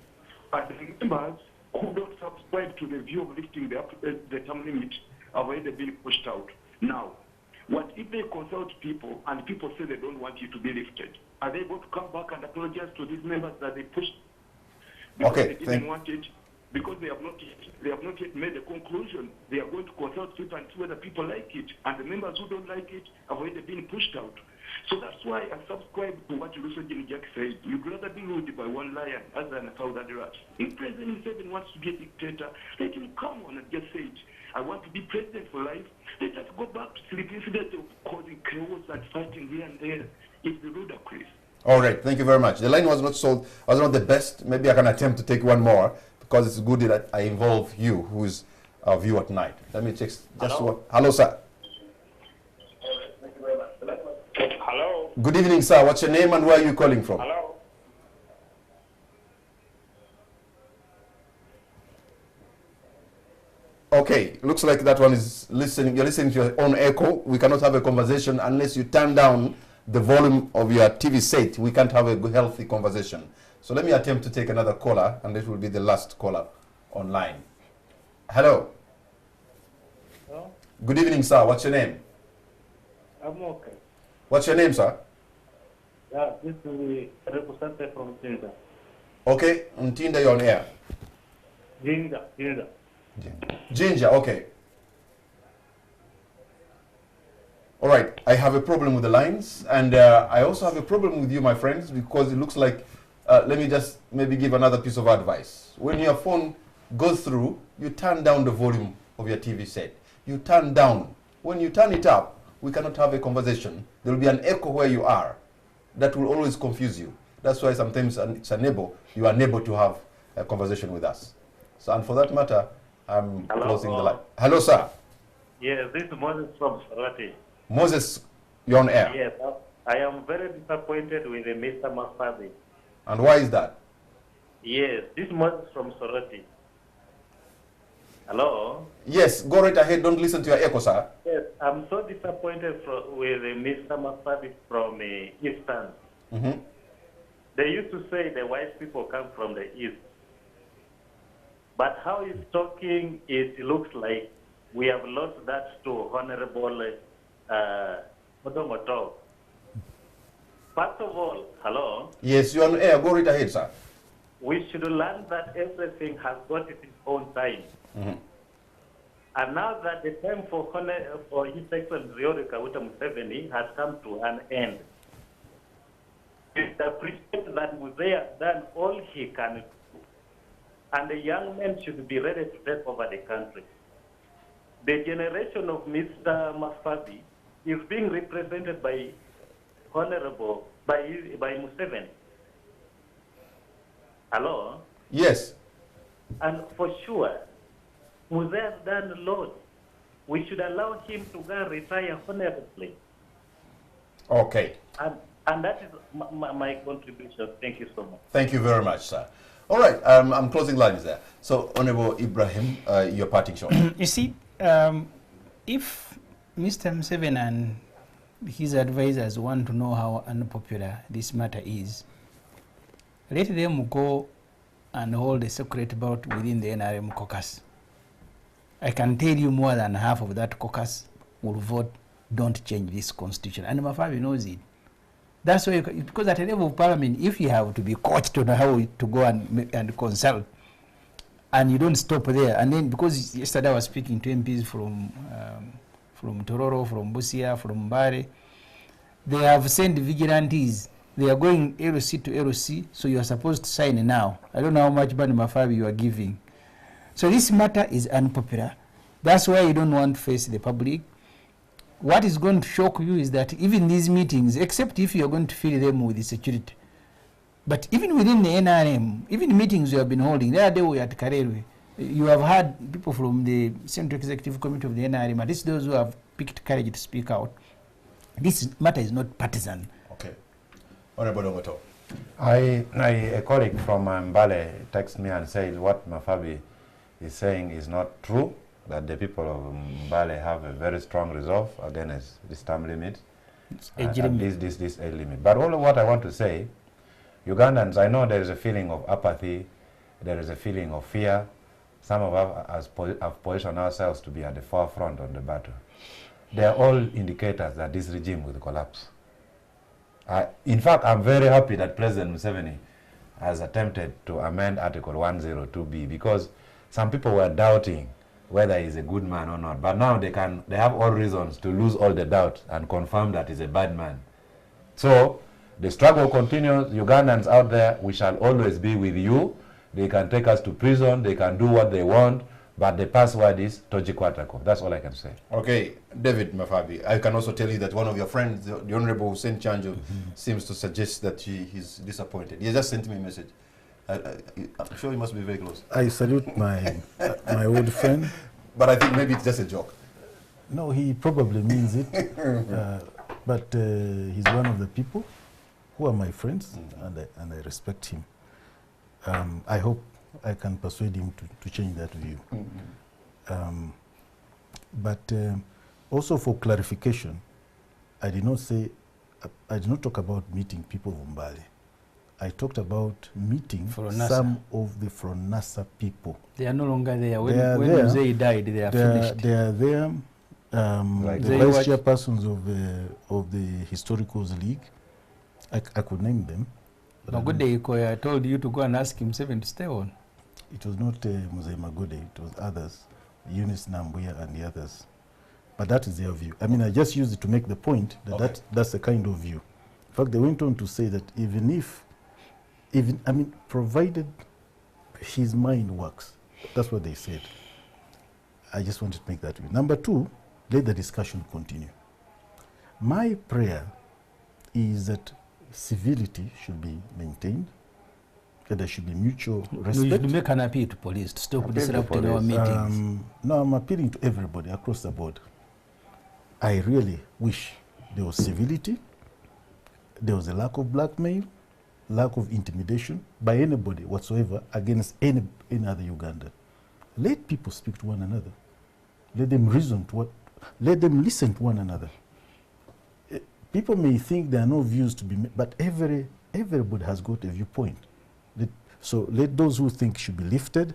but the members who don't subscribe to the view of lifting the term limit have already been pushed out. Now, what if they consult people and people say they don't want you to be lifted? Are they going to come back and apologize to these members that they pushed? Because they didn't want it. Because they have not yet made a conclusion. They are going to consult people and see whether people like it. And the members who don't like it have already been pushed out. So that's why I subscribe to what Olusegun Jack said. You'd rather be ruled by one lion other than 1,000 rats. If President Museveni wants to be a dictator, let him come on and just say it. I want to be president for life. Let us go back to sleep instead of causing chaos and fighting here and there. It's the ludicrous.
All right, thank you very much. The line was not the best. Maybe I can attempt to take one more because it's good that I involve you, who's our viewer tonight. Let me check just one. Hello, sir.
Hello.
Good evening, sir. What's your name and where are you calling from?
Hello.
Okay, looks like that one is listening. You're listening to your own echo. We cannot have a conversation unless you turn down the volume of your TV set. We can't have a good, healthy conversation. So let me attempt to take another caller, and this will be the last caller online. Hello.
Hello.
Good evening, sir. What's your name?
I'm okay.
What's your name, sir?
Yeah, this is the representative from Jinja.
Okay, Ntinda, you're on air.
Jinja.
Ginger, okay. All right, I have a problem with the lines, and I also have a problem with you, my friends, because it looks like, let me just maybe give another piece of advice. When your phone goes through, you turn down the volume of your TV set. You turn down. When you turn it up, we cannot have a conversation. There will be an echo where you are. That will always confuse you. That's why sometimes you are unable to have a conversation with us. So, and for that matter, I'm closing the line. Hello, sir.
Yes, this is Moses from Soroti.
Moses, you're on air.
Yes, I am very disappointed with Mr. Mafabi.
And why is that?
Yes, this is Moses from Soroti. Hello?
Yes, go right ahead. Don't listen to your echo, sir.
Yes, I'm so disappointed with Mr. Mafabi from Eastern.
Mm-hmm.
They used to say the white people come from the East. But how he's talking, it looks like we have lost that to Honorable Modomoto. First of all, hello?
Yes, you're on air. Go right ahead, sir.
We should learn that everything has got its own time.
Mm-hmm.
And now that the time for His Excellency Yoweri Kaguta Museveni has come to an end, we appreciate that Museveni has done all he can do. And the young men should be ready to take over the country.
the generation of Mr. Mafabi is being represented by Honorable, by Museveni. Hello?
Yes.
And for sure, Muse has done a lot. We should allow him to go and retire honorably.
Okay.
And that is my contribution. Thank you so much.
Thank you very much, sir. All right, I'm closing lines there. So, Honorable Ibrahim, your parting shot.
You see, if Mr. Museveni and his advisors want to know how unpopular this matter is, let them go and hold a secret vote within the NRM caucus. I can tell you more than half of that caucus will vote, don't change this constitution. And Mafabi knows it. That's why, because at a level of parliament, if you have to be coached on how to go and consult, and you don't stop there, and then because yesterday I was speaking to MPs from Tororo, from Busia, from Mbare, they have sent vigilantes. They are going LC to LC, so you are supposed to sign now. I don't know how much money Mafabi you are giving. So this matter is unpopular. That's why you don't want to face the public. What is going to shock you is that even these meetings, except if you are going to fill them with the security, but even within the NRM, even meetings you have been holding, the other day we at Karerwe, you have had people from the Central Executive Committee of the NRM, at least those who have picked courage to speak out. This matter is not partisan.
Okay. Honorable Dongoto.
A colleague from Mbale texted me and said what Mafabi is saying is not true, that the people of Mbale have a very strong resolve against this term limit, this age limit. But all of what I want to say, Ugandans, I know there is a feeling of apathy, there is a feeling of fear. Some of us have positioned ourselves to be at the forefront of the battle. They are all indicators that this regime will collapse. In fact, I'm very happy that President Museveni has attempted to amend Article 102B, because some people were doubting whether he's a good man or not. But now they have all reasons to lose all the doubt and confirm that he's a bad man. So the struggle continues. Ugandans out there, we shall always be with you. They can take us to prison, they can do what they want, but the password is Tojikwatako. That's all I can say.
Okay, David Mafabi, I can also tell you that one of your friends, the Honorable Hussein Chanjo, seems to suggest that he's disappointed. He just sent me a message. I'm sure he must be very close.
I salute my my old friend.
But I think maybe it's just a joke.
No, he probably means it. But he's one of the people who are my friends, and I respect him. I hope I can persuade him to change that view. But also for clarification, I did not talk about meeting people of Mbale. I talked about meeting some of the Fronasa people.
They are no longer there. When they died, they are finished.
They are there. Like the vice chairpersons of the Historicals League. I could name them.
Magode Ikoya told you to go and ask him to stay on.
It was not Mzee Magode, it was others, Eunice Nambuya and the others. But that is their view. I mean, I just used it to make the point that that's the kind of view. In fact, they went on to say that provided his mind works, that's what they said. I just wanted to make that view. Number two, let the discussion continue. My prayer is that civility should be maintained, that there should be mutual respect.
You should make an appeal to police to stop disrupting our meetings.
No, I'm appealing to everybody across the board. I really wish there was civility, there was a lack of blackmail, lack of intimidation by anybody whatsoever against any other Ugandan. Let people speak to one another. Let them let them listen to one another. People may think there are no views to be made, but everybody has got a viewpoint. So let those who think should be lifted,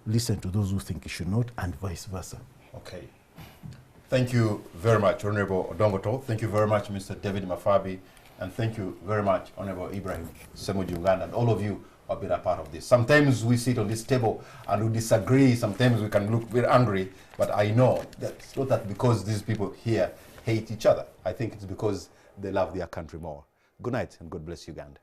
listen to those who think it should not, and vice versa.
Okay. Thank you very much, Honorable Odongoto. Thank you very much, Mr. David Mafabi. And thank you very much, Honorable Ibrahim Semuji Uganda, and all of you who have been a part of this. Sometimes we sit on this table and we disagree. Sometimes we can look very angry. But I know that it's not that because these people here hate each other. I think it's because they love their country more. Good night and God bless Uganda.